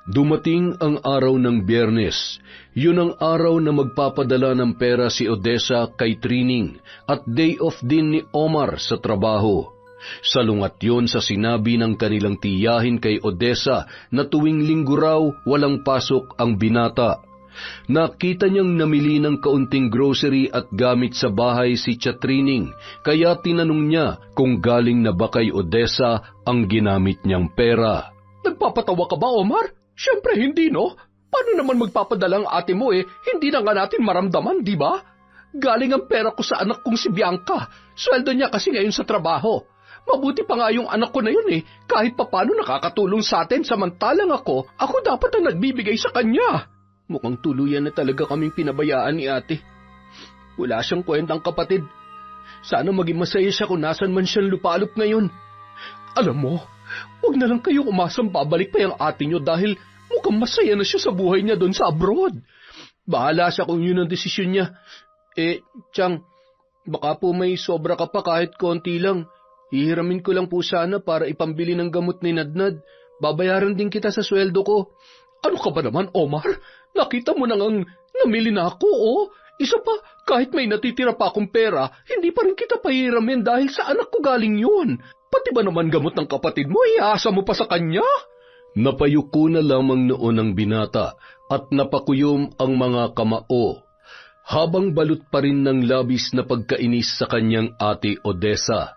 Dumating ang araw ng Biyernes. Yun ang araw na magpapadala ng pera si Odessa kay Trining at day off din ni Omar sa trabaho. Salungat yon sa sinabi ng kanilang tiyahin kay Odessa na tuwing linggo raw walang pasok ang binata. Nakita niyang namili ng kaunting grocery at gamit sa bahay si Trining, kaya tinanong niya kung galing na ba kay Odessa ang ginamit niyang pera. Nagpapatawa ka ba, Omar? Siyempre hindi, no? Paano naman magpapadala ang ate mo hindi na nga natin maramdaman, di ba? Galing ang pera ko sa anak kong si Bianca. Sweldo niya kasi ngayon sa trabaho. Mabuti pa nga yung anak ko na yun kahit papano nakakatulong sa atin samantalang ako dapat ang nagbibigay sa kanya. Mukhang tuluyan na talaga kaming pinabayaan ni ate. Wala siyang kwentang kapatid. Sana maging masaya siya kung nasan man siyang lupalop ngayon. Alam mo, huwag na lang kayo umasang babalik pa yung ate niyo dahil mukhang masaya na siya sa buhay niya doon sa abroad. Bahala siya kung yun ang desisyon niya. Tiyang, baka po may sobra ka pa kahit konti lang. Hihiramin ko lang po sana para ipambili ng gamot ni Nadnad. Babayaran din kita sa sweldo ko. Ano ka ba naman, Omar? Nakita mo na ngang namili na ako, Isa pa, kahit may natitira pa akong pera, hindi pa rin kita pahiramin dahil sa anak ko galing yun. Pati ba naman gamot ng kapatid mo, iasa mo pa sa kanya? Napayuko na lamang noon ang binata at napakuyom ang mga kamao, habang balot pa rin ng labis na pagkainis sa kanyang ate Odessa.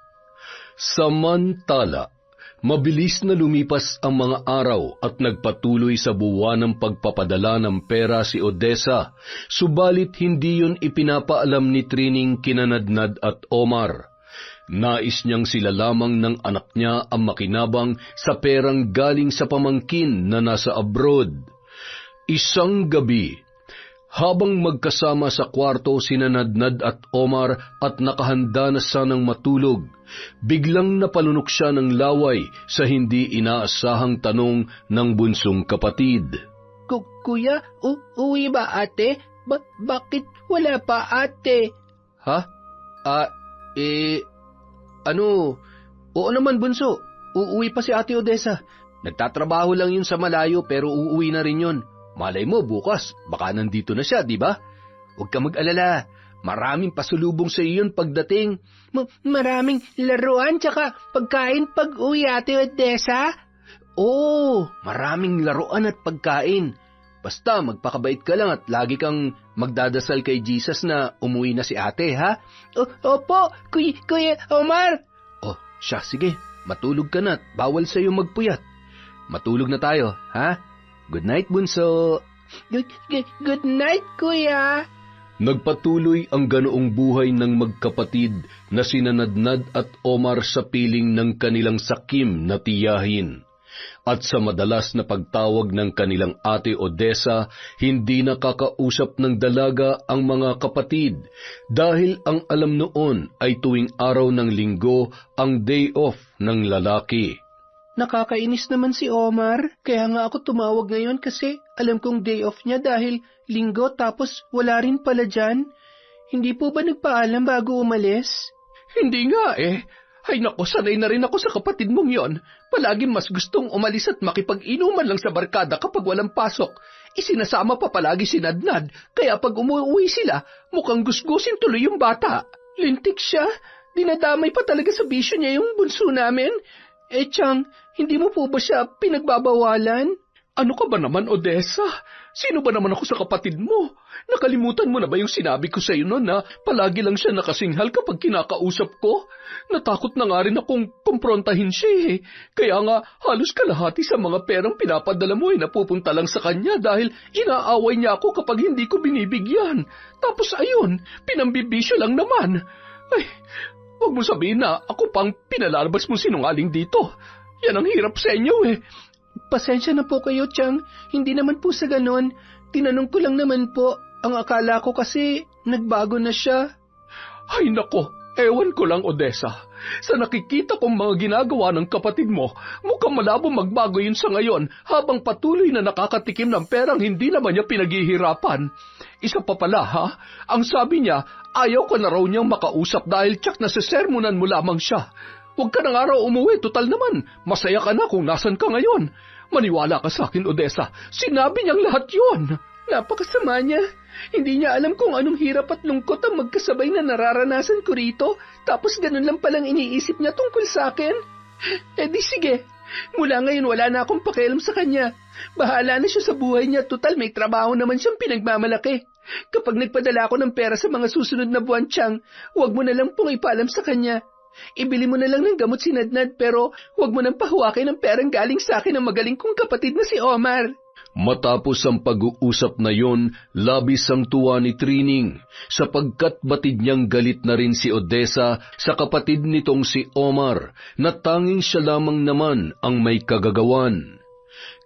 Samantala, mabilis na lumipas ang mga araw at nagpatuloy sa buwanang pagpapadala ng pera si Odessa, subalit hindi yun ipinapaalam ni Trining kina Nadnad at Omar. Nais niyang sila lamang ng anak niya ang makinabang sa perang galing sa pamangkin na nasa abroad. Isang gabi, habang magkasama sa kwarto sina Nadnad at Omar at nakahanda na sanang matulog, biglang napalunok siya ng laway sa hindi inaasahang tanong ng bunsong kapatid. Kuya, uwi ba ate? Bakit wala pa ate? Ha? Oo naman bunso, uuwi pa si Ate Odessa. Nagtatrabaho lang yun sa malayo pero uuwi na rin yun. Malay mo bukas, baka nandito na siya, di ba? Huwag ka mag-alala. Maraming pasulubong sa iyo yun pagdating. Maraming laruan tsaka pagkain pag-uwi, Ate Odessa? Oo, maraming laruan at pagkain. Basta magpakabait ka lang at lagi kang magdadasal kay Jesus na umuwi na si ate, ha? Opo, Kuya Omar. Oh, siya, sige. Matulog ka na at bawal sa iyo magpuyat. Matulog na tayo, ha? Good night, bunso. Good night, Kuya. Nagpatuloy ang ganoong buhay ng magkapatid na sina Nadnad at Omar sa piling ng kanilang sakim na tiyahin. At sa madalas na pagtawag ng kanilang ate Odessa, hindi nakakausap ng dalaga ang mga kapatid dahil ang alam noon ay tuwing araw ng linggo ang day off ng lalaki. Nakakainis naman si Omar, kaya nga ako tumawag ngayon kasi alam kong day off niya dahil linggo tapos wala rin pala dyan. Hindi po ba nagpaalam bago umalis? Hindi nga eh. Ay nako, sanay na rin ako sa kapatid mong yon. Palaging mas gustong umalis at makipag-inuman lang sa barkada kapag walang pasok. Isinasama pa palagi si Nadnad, kaya pag umuwi sila, mukhang gusgusin tuloy yung bata. Lintik siya, dinadamay pa talaga sa bisyo niya yung bunso namin. Chang, hindi mo po ba siya pinagbabawalan? Ano ka ba naman, Odessa? Sino ba naman ako sa kapatid mo? Nakalimutan mo na ba yung sinabi ko sa iyo noon na palagi lang siya nakasinghal kapag kinakausap ko? Natakot na nga rin akong kumprontahin siya eh. Kaya nga halos kalahati sa mga perang pinapadala mo ay napupunta lang sa kanya dahil inaaway niya ako kapag hindi ko binibigyan. Tapos ayun, pinambibisyo lang naman. Ay, huwag mo sabihin na ako pang pinalalabas mo sinungaling dito. Yan ang hirap sa inyo eh. Pasensya na po kayo, Chang. Hindi naman po sa ganon. Tinanong ko lang naman po. Ang akala ko kasi nagbago na siya. Ay nako, ewan ko lang, Odessa. Sa nakikita kong mga ginagawa ng kapatid mo, mukhang malabo magbago yun sa ngayon habang patuloy na nakakatikim ng perang hindi naman niya pinaghihirapan. Isa pa pala ha, ang sabi niya, ayaw ka na raw niyang makausap dahil tsak na sesermonan mo lamang siya. Huwag ka na nga raw umuwi, total naman. Masaya ka na kung nasan ka ngayon. Maniwala ka sa akin, Odessa. Sinabi niyang lahat yon. Napakasama niya. Hindi niya alam kung anong hirap at lungkot ang magkasabay na nararanasan ko rito. Tapos ganun lang palang iniisip niya tungkol sa akin. Di sige. Mula ngayon wala na akong pakialam sa kanya. Bahala na siya sa buhay niya. Total may trabaho naman siyang pinagmamalaki. Kapag nagpadala ako ng pera sa mga susunod na buwan, Chang, huwag mo na lang pong ipaalam sa kanya. Ibili mo na lang ng gamot si Nadnad pero huwag mo nang pahuwakin ng perang galing sa akin ng magaling kong kapatid na si Omar. Matapos ang pag-uusap na yon, labis ang tuwa ni Trining sapagkat batid niyang galit na rin si Odessa sa kapatid nitong si Omar na tanging siya lamang naman ang may kagagawan.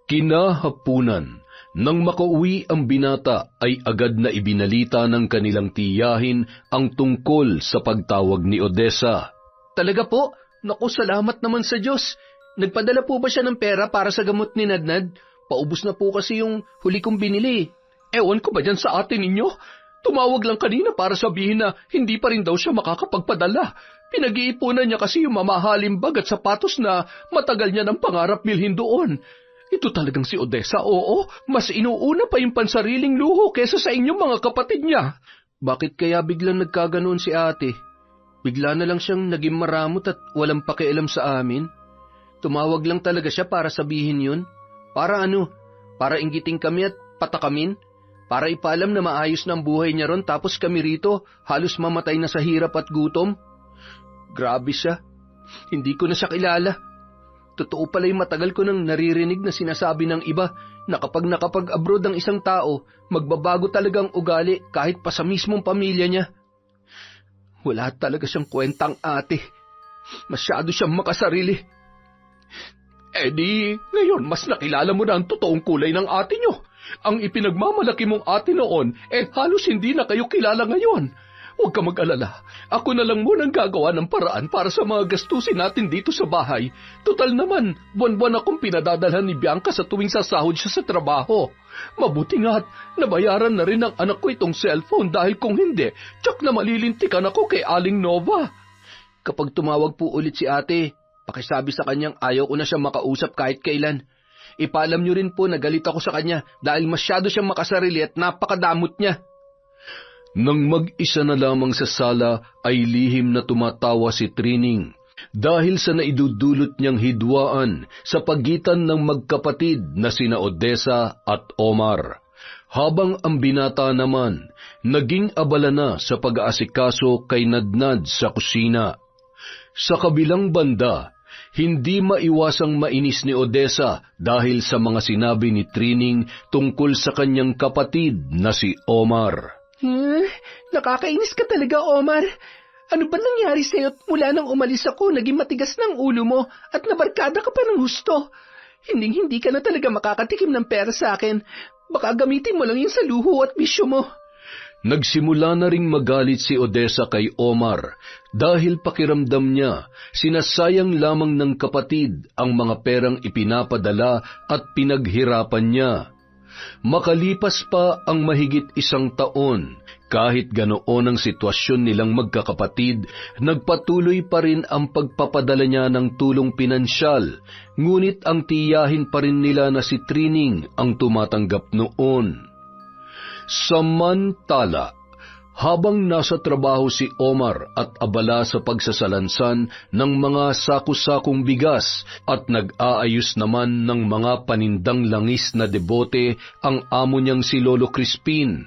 Kinahapunan, nang makauwi ang binata ay agad na ibinalita ng kanilang tiyahin ang tungkol sa pagtawag ni Odessa. Talaga po? Naku, salamat naman sa Diyos. Nagpadala po ba siya ng pera para sa gamot ni Nadnad? Paubos na po kasi yung huli kong binili. Ewan ko ba dyan sa atin ninyo? Tumawag lang kanina para sabihin na hindi pa rin daw siya makakapagpadala. Pinag-iipunan niya kasi yung mamahaling bag at sapatos na matagal niya ng pangarap bilhin doon. Ito talagang si Odessa, oo. Mas inuuna pa yung pansariling luho kesa sa inyong mga kapatid niya. Bakit kaya biglang nagkaganoon si ate? Bigla na lang siyang naging maramot at walang pakialam sa amin. Tumawag lang talaga siya para sabihin yun. Para ano? Para inggiting kami at patakamin? Para ipaalam na maayos na ang buhay niya ron tapos kami rito halos mamatay na sa hirap at gutom? Grabe siya. Hindi ko na siya kilala. Totoo pala yung matagal ko nang naririnig na sinasabi ng iba na kapag nakapag-abroad ang isang tao, magbabago talagang ugali kahit pa sa mismong pamilya niya. Wala talaga siyang kwentang ate. Masyado siyang makasarili. Ngayon mas nakilala mo na ang totoong kulay ng ate niyo. Ang ipinagmamalaki mong ate noon, halos hindi na kayo kilala ngayon. Huwag ka mag-alala. Ako na lang munang gagawa ng paraan para sa mga gastusin natin dito sa bahay. Total naman, buwan-buwan akong pinadadalhan ni Bianca sa tuwing sasahod siya sa trabaho. Mabuti nga't nabayaran na rin ng anak ko itong cellphone dahil kung hindi, tsak na malilintikan ako kay Aling Nova. Kapag tumawag po ulit si ate, pakisabi sa kanyang ayaw ko na siya makausap kahit kailan. Ipaalam niyo rin po na galit ako sa kanya dahil masyado siyang makasarili at napakadamot niya. Nang mag-isa na lamang sa sala ay lihim na tumatawa si Trining dahil sa naidudulot niyang hidwaan sa pagitan ng magkapatid na sina Odessa at Omar. Habang ang binata naman naging abala na sa pag-aasikaso kay Nadnad sa kusina. Sa kabilang banda, hindi maiwasang mainis ni Odessa dahil sa mga sinabi ni Trining tungkol sa kanyang kapatid na si Omar. Nakakainis ka talaga, Omar. Ano ba nangyari sa'yo mula nang umalis ako, naging matigas ng ulo mo at nabarkada ka pa ng husto? Hindi ka na talaga makakatikim ng pera sa akin. Baka gamitin mo lang yun sa luho at bisyo mo. Nagsimula na ring magalit si Odessa kay Omar dahil pakiramdam niya sinasayang lamang ng kapatid ang mga perang ipinapadala at pinaghirapan niya. Makalipas pa ang mahigit 1 taon, kahit ganoon ang sitwasyon nilang magkakapatid, nagpatuloy pa rin ang pagpapadala niya ng tulong pinansyal, ngunit ang tiyahin pa rin nila na si Trining ang tumatanggap noon. Samantala, habang nasa trabaho si Omar at abala sa pagsasalansan ng mga saku-sakong bigas at nag-aayos naman ng mga panindang langis na debote ang amo niyang si Lolo Crispin,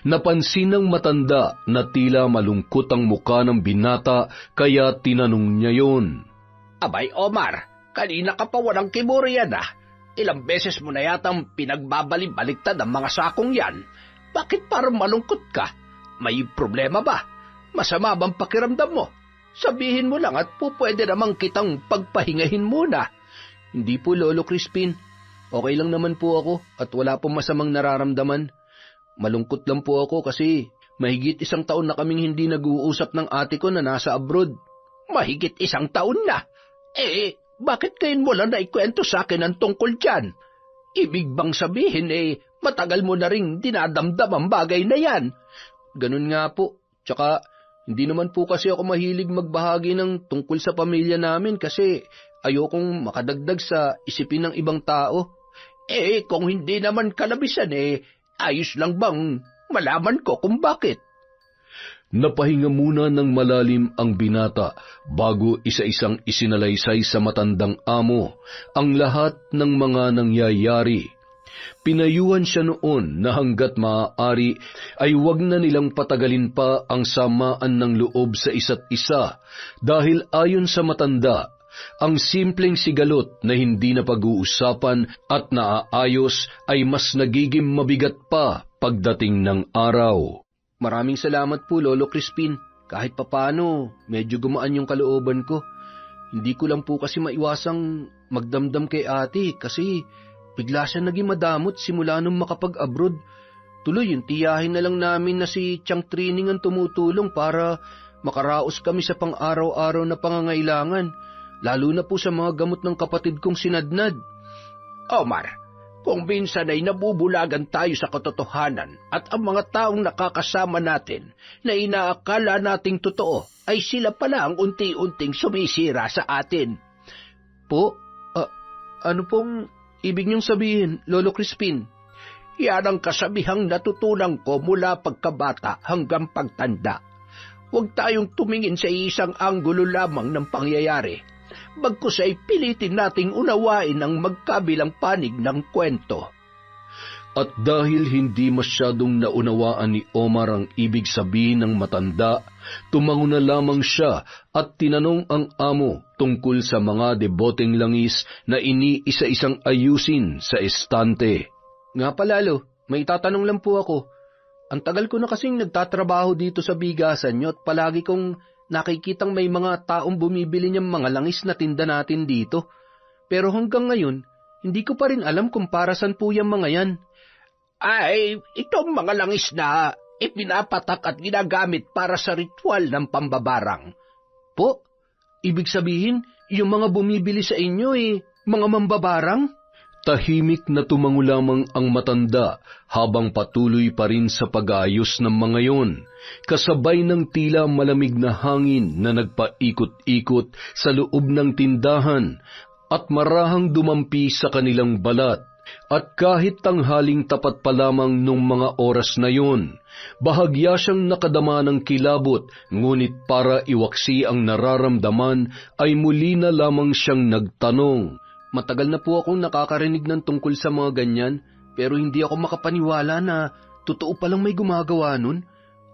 napansin ng matanda na tila malungkot ang muka ng binata kaya tinanong niya yon. Abay, Omar, kanina ka pa walang kimurian ah. Ilang beses mo na yatang pinagbabalik-baliktad ang mga sakong yan. Bakit parang malungkot ka? May problema ba? Masama bang pakiramdam mo? Sabihin mo lang at pwede namang kitang pagpahingahin muna. Hindi po, Lolo Crispin. Okay lang naman po ako at wala pong masamang nararamdaman. Malungkot lang po ako kasi mahigit 1 taon na kaming hindi nag-uusap ng ate ko na nasa abroad. Mahigit 1 taon na? Bakit kayo mo lang naikwento sa akin ang tungkol dyan? Ibig bang sabihin matagal mo na ring dinadamdam ang bagay na yan? Ganun nga po. Tsaka, hindi naman po kasi ako mahilig magbahagi ng tungkol sa pamilya namin kasi ayokong makadagdag sa isipin ng ibang tao. Kung hindi naman kalabisan ayos lang bang malaman ko kung bakit? Napahinga muna ng malalim ang binata bago isa-isang isinalaysay sa matandang amo ang lahat ng mga nangyayari. Pinayuhan siya noon na hanggat maaari ay wag na nilang patagalin pa ang samaan ng loob sa isa't isa dahil ayon sa matanda, ang simpleng sigalot na hindi na pag-uusapan at naaayos ay mas nagiging mabigat pa pagdating ng araw. Maraming salamat po, Lolo Crispin. Kahit papano, medyo gumaan yung kalooban ko. Hindi ko lang po kasi maiwasang magdamdam kay ate kasi bigla siya naging madamot simula nung makapag-abroad. Tuloy yung tiyahin na lang namin na si Chang Trining ang tumutulong para makaraos kami sa pang-araw-araw na pangangailangan, lalo na po sa mga gamot ng kapatid kong sinadnad. Omar, kung minsan ay nabubulagan tayo sa katotohanan at ang mga taong nakakasama natin na inaakala nating totoo ay sila pala ang unti-unting sumisira sa atin. Po? Ano pong ibig niyong sabihin, Lolo Crispin? Yan ang kasabihang natutunan ko mula pagkabata hanggang pagtanda. Huwag tayong tumingin sa isang anggulo lamang ng pangyayari. Bagkus ay pilitin nating unawain ang magkabilang panig ng kwento. At dahil hindi masyadong naunawaan ni Omar ang ibig sabihin ng matanda, tumango na lamang siya at tinanong ang amo tungkol sa mga deboteng langis na iniisa-isang ayusin sa estante. Nga palalo, may tatanong lang po ako. Ang tagal ko na kasing nagtatrabaho dito sa bigasan niyo at palagi kong nakikitang may mga taong bumibili niyang mga langis na tinda natin dito. Pero hanggang ngayon, hindi ko pa rin alam kung para saan po yung mga yan. Ay, itong mga langis na ipinapatak at ginagamit para sa ritual ng pambabarang. Po, ibig sabihin, yung mga bumibili sa inyo mga mambabarang? Tahimik na tumango lamang ang matanda habang patuloy pa rin sa pag-aayos ng mga yon, kasabay ng tila malamig na hangin na nagpaikot-ikot sa loob ng tindahan at marahang dumampi sa kanilang balat. At kahit tanghaling tapat pa lamang nung mga oras na yun, bahagya siyang nakadama ng kilabot, ngunit para iwaksi ang nararamdaman ay muli na lamang siyang nagtanong. Matagal na po akong nakakarinig ng tungkol sa mga ganyan, pero hindi ako makapaniwala na totoo palang may gumagawa nun.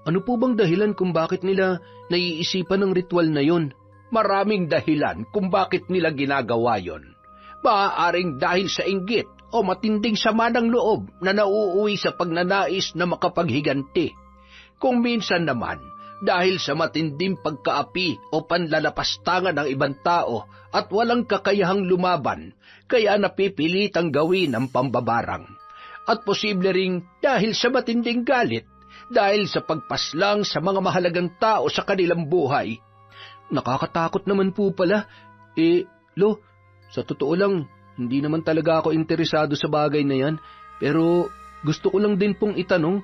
Ano po bang dahilan kung bakit nila naiisipan ng ritual na yon? Maraming dahilan kung bakit nila ginagawa yon. Maaaring dahil sa inggit o matinding sama ng loob na nauuwi sa pagnanais na makapaghiganti. Kung minsan naman, dahil sa matinding pagkaapi o panlalapastangan ng ibang tao at walang kakayahang lumaban, kaya napipilitang gawin ang pambabarang. At posible ring dahil sa matinding galit, dahil sa pagpaslang sa mga mahalagang tao sa kanilang buhay. Nakakatakot naman po pala. Lo, sa totoo lang, hindi naman talaga ako interesado sa bagay na yan, pero gusto ko lang din pong itanong,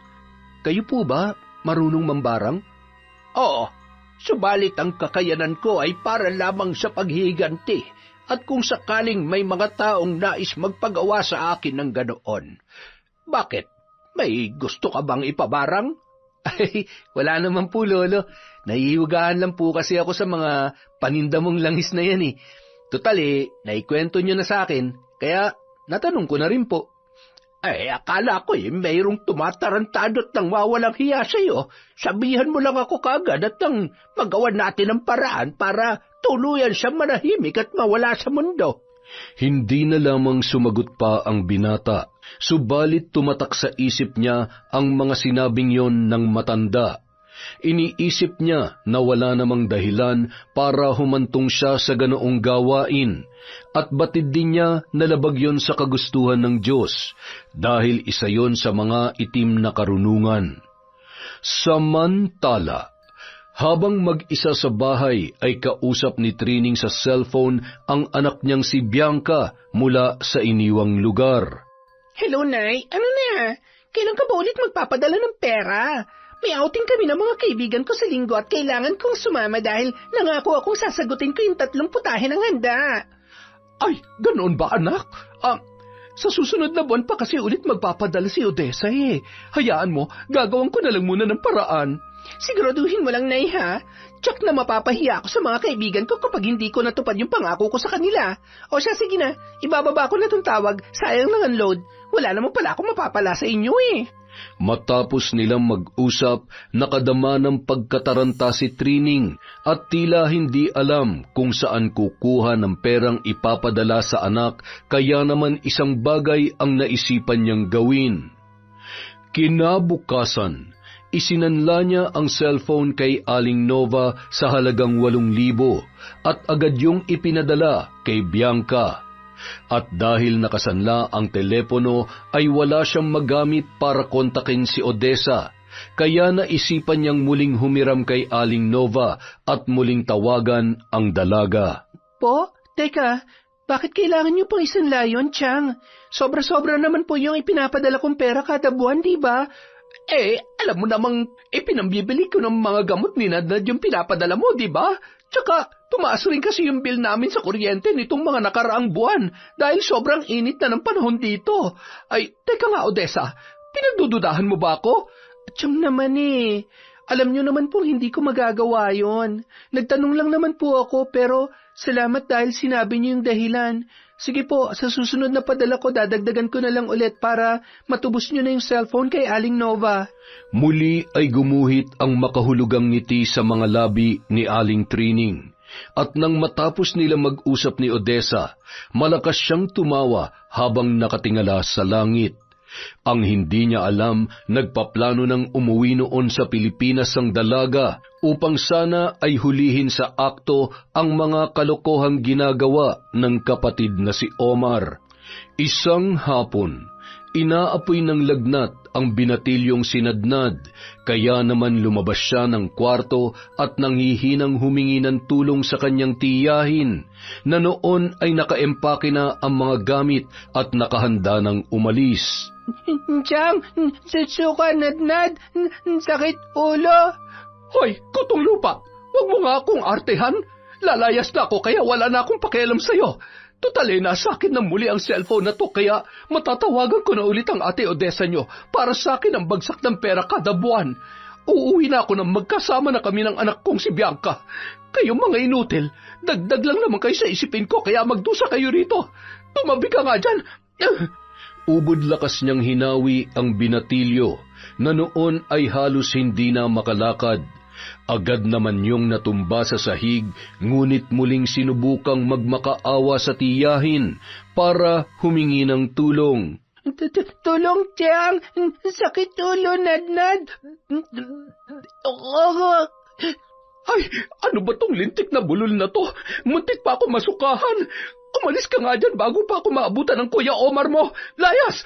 kayo po ba marunong mambarang? Oo, subalit ang kakayanan ko ay para lamang sa paghihiganti, at kung sakaling may mga taong nais magpagawa sa akin ng ganoon. Bakit? May gusto ka bang ipabarang? Ay, wala naman po, Lolo. Nahihiwagaan lang po kasi ako sa mga panindamong langis na yan eh. Total naikwento nyo na sa akin, kaya natanong ko na rin po. Akala ko mayroong tumatarantado at nang wawalang hiya sa'yo. Sabihan mo lang ako kaagad at nang magawa natin ang paraan para tuluyan siyang manahimik at mawala sa mundo. Hindi na lamang sumagot pa ang binata, subalit tumatak sa isip niya ang mga sinabing yon ng matanda. Iniisip niya na wala namang dahilan para humantong siya sa ganoong gawain, at batid din niya na labag yon sa kagustuhan ng Diyos, dahil isa yon sa mga itim na karunungan. Samantala, habang mag-isa sa bahay ay kausap ni Trining sa cellphone ang anak niyang si Bianca mula sa iniwang lugar. Hello, Nay. Ano na? Kailan ka ba ulit magpapadala ng pera? May outing kami ng mga kaibigan ko sa linggo at kailangan kong sumama dahil nangako akong sasagutin ko yung 3 putahe ng handa. Ay, ganoon ba, anak? Sa susunod na buwan pa kasi ulit magpapadala si Odessa Hayaan mo, gagawin ko na lang muna ng paraan. Siguraduhin mo lang, Nay, ha? Tsak na mapapahiya ako sa mga kaibigan ko kapag hindi ko natupad yung pangako ko sa kanila. O siya, sige na, ibababa ko na itong tawag, sayang lang ang load. Wala naman pala akong mapapala sa inyo Matapos nilang mag-usap, nakadama ng pagkataranta si Trining at tila hindi alam kung saan kukuha ng perang ipapadala sa anak, kaya naman isang bagay ang naisipan niyang gawin. Kinabukasan, isinanla niya ang cellphone kay Aling Nova sa halagang 8,000 at agad yung ipinadala kay Bianca. At dahil nakasanla ang telepono ay wala siyang magamit para kontakin si Odessa, kaya naisipan niyang muling humiram kay Aling Nova at muling tawagan ang dalaga. Po? Teka, bakit kailangan niyo pang isanla yun, Chang? Sobra-sobra naman po yung ipinapadala kong pera kada buwan, di ba? Alam mo namang ipinambibili ko ng mga gamot ni Nadnad yung pinapadala mo, di ba? Tsaka, tumaas rin kasi yung bill namin sa kuryente nitong mga nakaraang buwan dahil sobrang init na ng panahon dito. Ay, teka nga, Odessa, pinagdududahan mo ba ako? Tiyang naman Alam niyo naman po hindi ko magagawa yon. Nagtanong lang naman po ako pero salamat dahil sinabi niyo yung dahilan. Sige po, sa susunod na padala ko dadagdagan ko na lang ulit para matubos niyo na yung cellphone kay Aling Nova. Muli ay gumuhit ang makahulugang ngiti sa mga labi ni Aling Trining. At nang matapos nila mag-usap ni Odessa, malakas siyang tumawa habang nakatingala sa langit. Ang hindi niya alam, nagpaplano ng umuwi noon sa Pilipinas ang dalaga upang sana ay hulihin sa akto ang mga kalokohang ginagawa ng kapatid na si Omar. Isang hapon, inaapoy ng lagnat ang binatilyong si Nadnad, kaya naman lumabas siya ng kwarto at nanghihinang humingi ng tulong sa kanyang tiyahin, na noon ay nakaempake na ang mga gamit at nakahanda ng umalis. Chang, suka, Nadnad, sakit ulo. Hoy, kutong lupa, huwag mo nga akong artehan. Lalayas na ako kaya wala na akong pakialam sa'yo. Total nasa akin na muli ang cellphone na to kaya matatawagan ko na ulit ang ate Odessa nyo para sa akin ang bagsak ng pera kada buwan. Uuwi na ako nang magkasama na kami ng anak kong si Bianca. Kayong mga inutil, dagdag lang naman kayo sa isipin ko kaya magdusa kayo rito. Tumabi ka nga dyan. Ubod lakas niyang hinawi ang binatilyo na noon ay halos hindi na makalakad. Agad naman yung natumba sa sahig, ngunit muling sinubukang magmakaawa sa tiyahin para humingi ng tulong. Tulong, Tiyang! Sakit ulo, Nadnad! Ay, ano ba tong lintik na bulol na to? Muntik pa ako masukahan. Umalis ka nga dyan bago pa ako maabutan ng Kuya Omar mo. Layas!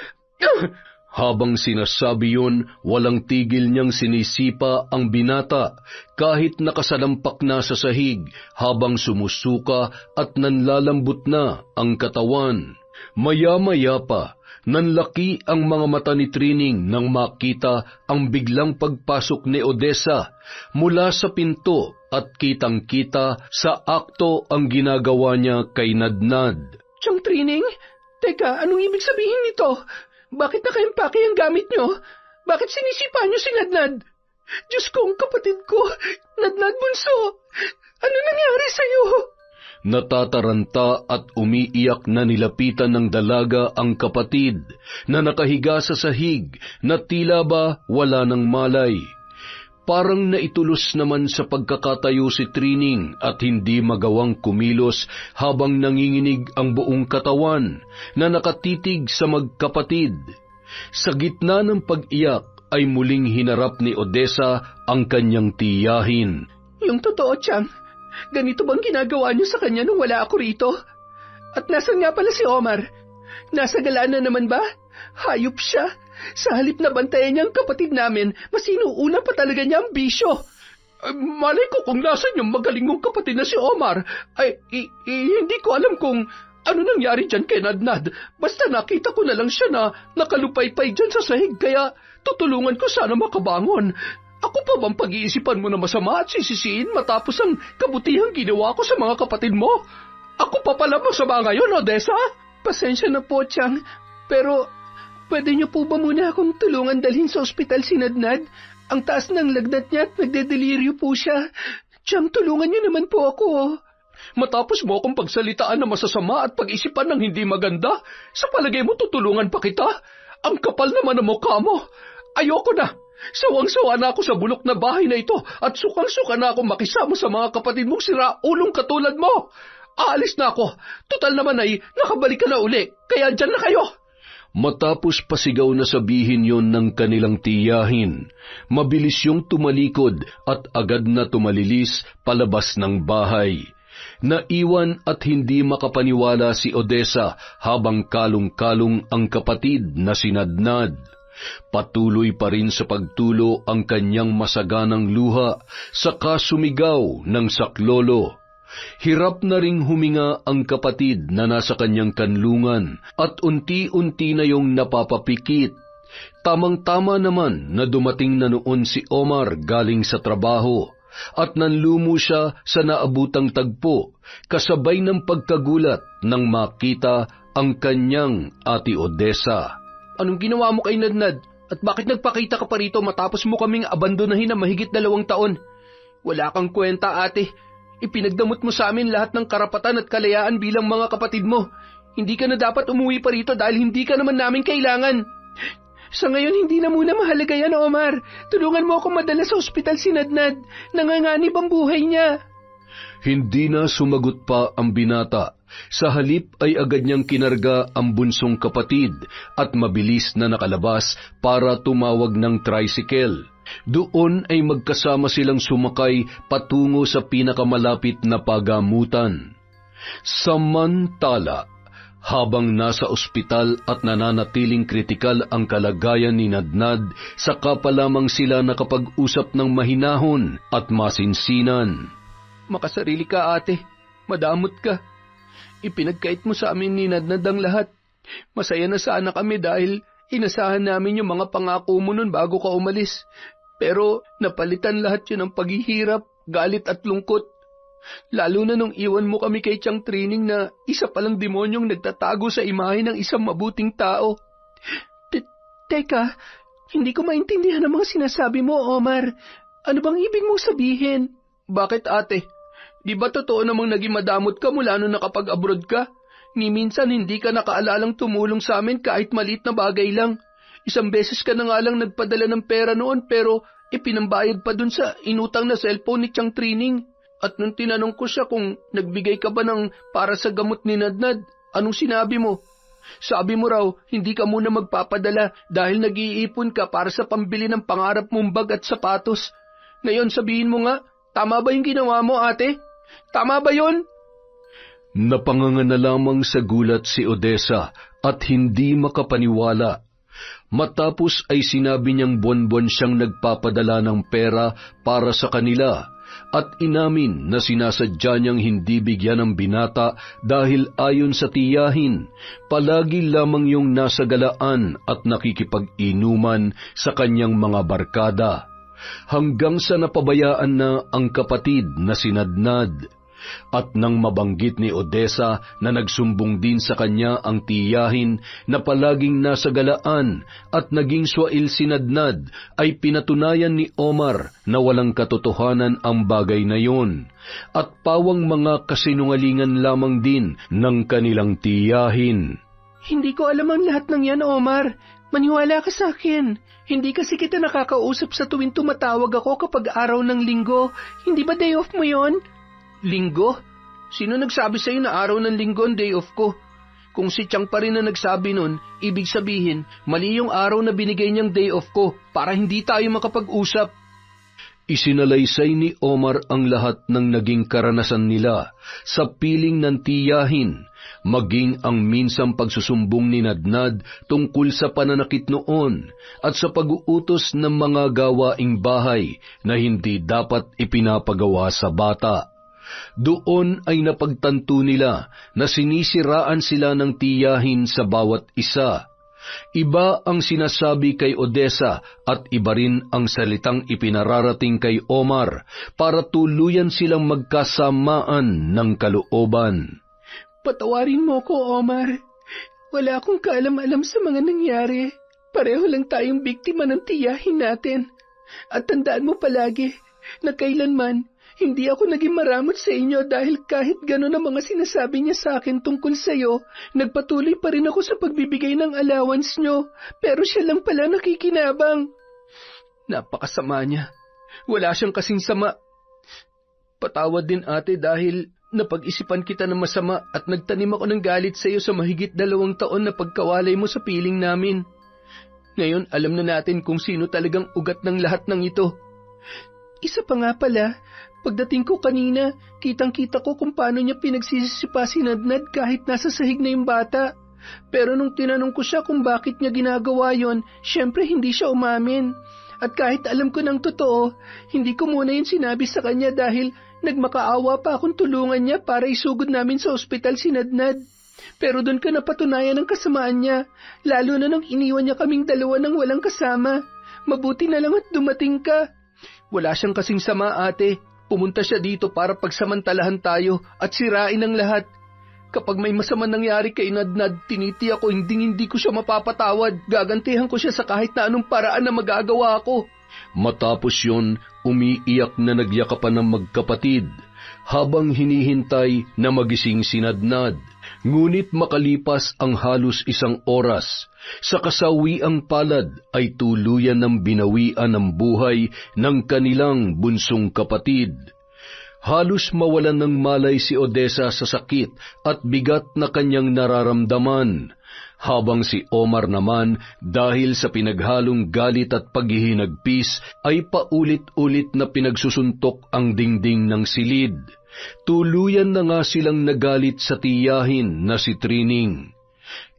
Habang sinasabi yun, walang tigil niyang sinisipa ang binata kahit nakasalampak na sa sahig habang sumusuka at nanlalambot na ang katawan. Maya-maya pa, nanlaki ang mga mata ni Trining nang makita ang biglang pagpasok ni Odessa mula sa pinto at kitang-kita sa akto ang ginagawa niya kay Nadnad. Tiyang Trining? Teka, anong ibig sabihin nito? Bakit nakaimpake ang gamit nyo? Bakit sinisipa nyo si Nadnad? Diyos ko, ang kapatid ko! Nadnad bunso! Ano nangyari sa'yo? Natataranta at umiiyak na nilapitan ng dalaga ang kapatid na nakahiga sa sahig na tila ba wala ng malay. Parang naitulos naman sa pagkakatayo si Trining at hindi magawang kumilos habang nanginginig ang buong katawan na nakatitig sa magkapatid. Sa gitna ng pag-iyak ay muling hinarap ni Odessa ang kanyang tiyahin. Yung totoo, Tiyang, ganito bang ginagawa niyo sa kanya nung wala ako rito? At nasan nga pala si Omar? Nasa galaan na naman ba? Hayop siya. Sa halip na bantayan niya ang kapatid namin, mas inuuna pa talaga niya ang bisyo. Malay ko kung nasan yung magaling mong kapatid na si Omar. Hindi ko alam kung ano nangyari dyan kay Nadnad. Basta nakita ko na lang siya na nakalupaypay dyan sa sahig, kaya tutulungan ko sana makabangon. Ako pa bang pag-iisipan mo na masama at sisisiin matapos ang kabutihang ginawa ko sa mga kapatid mo? Ako pa pala masama ngayon, Odessa? Pasensya na po, Tiyang, pero pwede niyo po ba muna akong tulungan dalhin sa ospital si Nadnad? Ang taas ng lagnat niya at nagdedeliryo po siya. Tiyang, tulungan niyo naman po ako. Matapos mo akong pagsalitaan na masasama at pag-isipan ng hindi maganda, sa palagay mo tutulungan pa kita? Ang kapal naman ng mukha mo. Ayoko na. Sawang-sawa na ako sa bulok na bahay na ito at sukang-suka na akong makisama sa mga kapatid mong siraulong katulad mo. Aalis na ako. Total naman ay nakabalik ka na uli, kaya dyan na kayo. Matapos pasigaw na sabihin yon ng kanilang tiyahin, mabilis yung tumalikod at agad na tumalilis palabas ng bahay. Naiwan at hindi makapaniwala si Odessa habang kalong-kalong ang kapatid na si Nadnad. Patuloy pa rin sa pagtulo ang kanyang masaganang luha, saka sumigaw ng saklolo. Hirap na ring huminga ang kapatid na nasa kanyang kanlungan at unti-unti na yung napapapikit. Tamang-tama naman na dumating na noon si Omar galing sa trabaho at nanlumo siya sa naabutang tagpo kasabay ng pagkagulat nang makita ang kanyang ate Odessa. Anong ginawa mo kay Nadnad? At bakit nagpakita ka pa rito matapos mo kaming abandonahin na mahigit 2 taon? Wala kang kwenta, ate. Ipinagdamot mo sa amin lahat ng karapatan at kalayaan bilang mga kapatid mo. Hindi ka na dapat umuwi pa rito dahil hindi ka naman namin kailangan. Sa ngayon, hindi na muna mahalaga yan, Omar. Tulungan mo akong madala sa ospital si Nadnad. Nanganganib ang buhay niya. Hindi na sumagot pa ang binata. Sa halip ay agad niyang kinarga ang bunsong kapatid at mabilis na nakalabas para tumawag ng tricycle. Doon ay magkasama silang sumakay patungo sa pinakamalapit na pagamutan. Samantala, habang nasa ospital at nananatiling kritikal ang kalagayan ni Nadnad, saka pa lamang sila nakapag-usap ng mahinahon at masinsinan. Makasarili ka, ate. Madamot ka. Ipinagkait mo sa amin ni Nadnad ang lahat. Masaya na sana kami dahil inasahan namin yung mga pangako mo nun bago ka umalis. Pero napalitan lahat yun ng paghihirap, galit at lungkot. Lalo na nung iwan mo kami kay Chang Trining na isa palang demonyong nagtatago sa imahe ng isang mabuting tao. Teka, hindi ko maintindihan ang mga sinasabi mo, Omar. Ano bang ibig mong sabihin? Bakit ate? Di ba totoo namang naging madamot ka mula nung nakapag-abroad ka? Ni minsan hindi ka nakaalalang tumulong sa amin kahit maliit na bagay lang. Isang beses ka na nga lang nagpadala ng pera noon pero ipinambayad pa dun sa inutang na cellphone ni Chang Trining. At nung tinanong ko siya kung nagbigay ka ba ng para sa gamot ni Nadnad, anong sinabi mo? Sabi mo raw, hindi ka muna magpapadala dahil nag-iipon ka para sa pambili ng pangarap mong bag at sapatos. Ngayon sabihin mo nga, tama ba yung ginawa mo, ate? Tama ba yun? Napanganga na lamang sa gulat si Odessa at hindi makapaniwala. Matapos ay sinabi niyang buwan-buwan siyang nagpapadala ng pera para sa kanila at inamin na sinasadya niyang hindi bigyan ng binata dahil ayon sa tiyahin, palagi lamang yung nasa galaan at nakikipag-inuman sa kanyang mga barkada, hanggang sa napabayaan na ang kapatid na si Nadnad. At nang mabanggit ni Odessa na nagsumbong din sa kanya ang tiyahin na palaging nasa galaan at naging swail si Nadnad, ay pinatunayan ni Omar na walang katotohanan ang bagay na yun, at pawang mga kasinungalingan lamang din ng kanilang tiyahin. Hindi ko alam ang lahat ng yan, Omar. Maniwala ka sa akin. Hindi kasi kita nakakausap sa tuwing tumatawag ako kapag araw ng linggo. Hindi ba day off mo yon? Linggo? Sino nagsabi sa'yo na araw ng linggo ang day off ko? Kung si Chang pa rin na nagsabi nun, ibig sabihin, mali yung araw na binigay niyang day off ko para hindi tayo makapag-usap. Isinalaysay ni Omar ang lahat ng naging karanasan nila sa piling ng tiyahin, maging ang minsang pagsusumbong ni Nadnad tungkol sa pananakit noon at sa pag-uutos ng mga gawaing bahay na hindi dapat ipinapagawa sa bata. Doon ay napagtanto nila na sinisiraan sila ng tiyahin sa bawat isa. Iba ang sinasabi kay Odessa at iba rin ang salitang ipinararating kay Omar para tuluyan silang magkasamaan ng kalooban. Patawarin mo ko, Omar. Wala akong kaalam-alam sa mga nangyari. Pareho lang tayong biktima ng tiyahin natin. At tandaan mo palagi na kailanman hindi ako naging maramot sa inyo dahil kahit gano'n ang mga sinasabi niya sa akin tungkol sa iyo, nagpatuloy pa rin ako sa pagbibigay ng allowance nyo, pero siya lang pala nakikinabang. Napakasama niya. Wala siyang kasing sama. Patawad din ate dahil napag-isipan kita ng masama at nagtanim ako ng galit sa iyo sa mahigit 2 taon na pagkawalay mo sa piling namin. Ngayon alam na natin kung sino talagang ugat ng lahat ng ito. Isa pa nga pala, pagdating ko kanina, kitang-kita ko kung paano niya pinagsisisipa si Nadnad kahit nasa sahig na yung bata. Pero nung tinanong ko siya kung bakit niya ginagawa yon, syempre hindi siya umamin. At kahit alam ko ng totoo, hindi ko muna yun sinabi sa kanya dahil nagmakaawa pa akong tulungan niya para isugod namin sa ospital si Nadnad. Pero doon ka napatunayan ang kasamaan niya, lalo na nung iniwan niya kaming dalawa ng walang kasama. Mabuti na lang at dumating ka. Wala siyang kasing sama, ate. Pumunta siya dito para pagsamantalahan tayo at sirain ang lahat. Kapag may masamang nangyari kay Nadnad, tinitiyak ko hindi ko siya mapapatawad. Gagantihan ko siya sa kahit na anong paraan na magagawa ko. Matapos yun, umiiyak na nagyakapan ng magkapatid habang hinihintay na magising si Nadnad. Ngunit makalipas ang halos 1 oras, sa kasawiang palad ay tuluyan ng binawian ng buhay ng kanilang bunsong kapatid. Halos mawalan ng malay si Odessa sa sakit at bigat na kanyang nararamdaman, habang si Omar naman dahil sa pinaghalong galit at paghihinagpis ay paulit-ulit na pinagsusuntok ang dingding ng silid. Tuluyan na nga silang nagalit sa tiyahin na si Trining.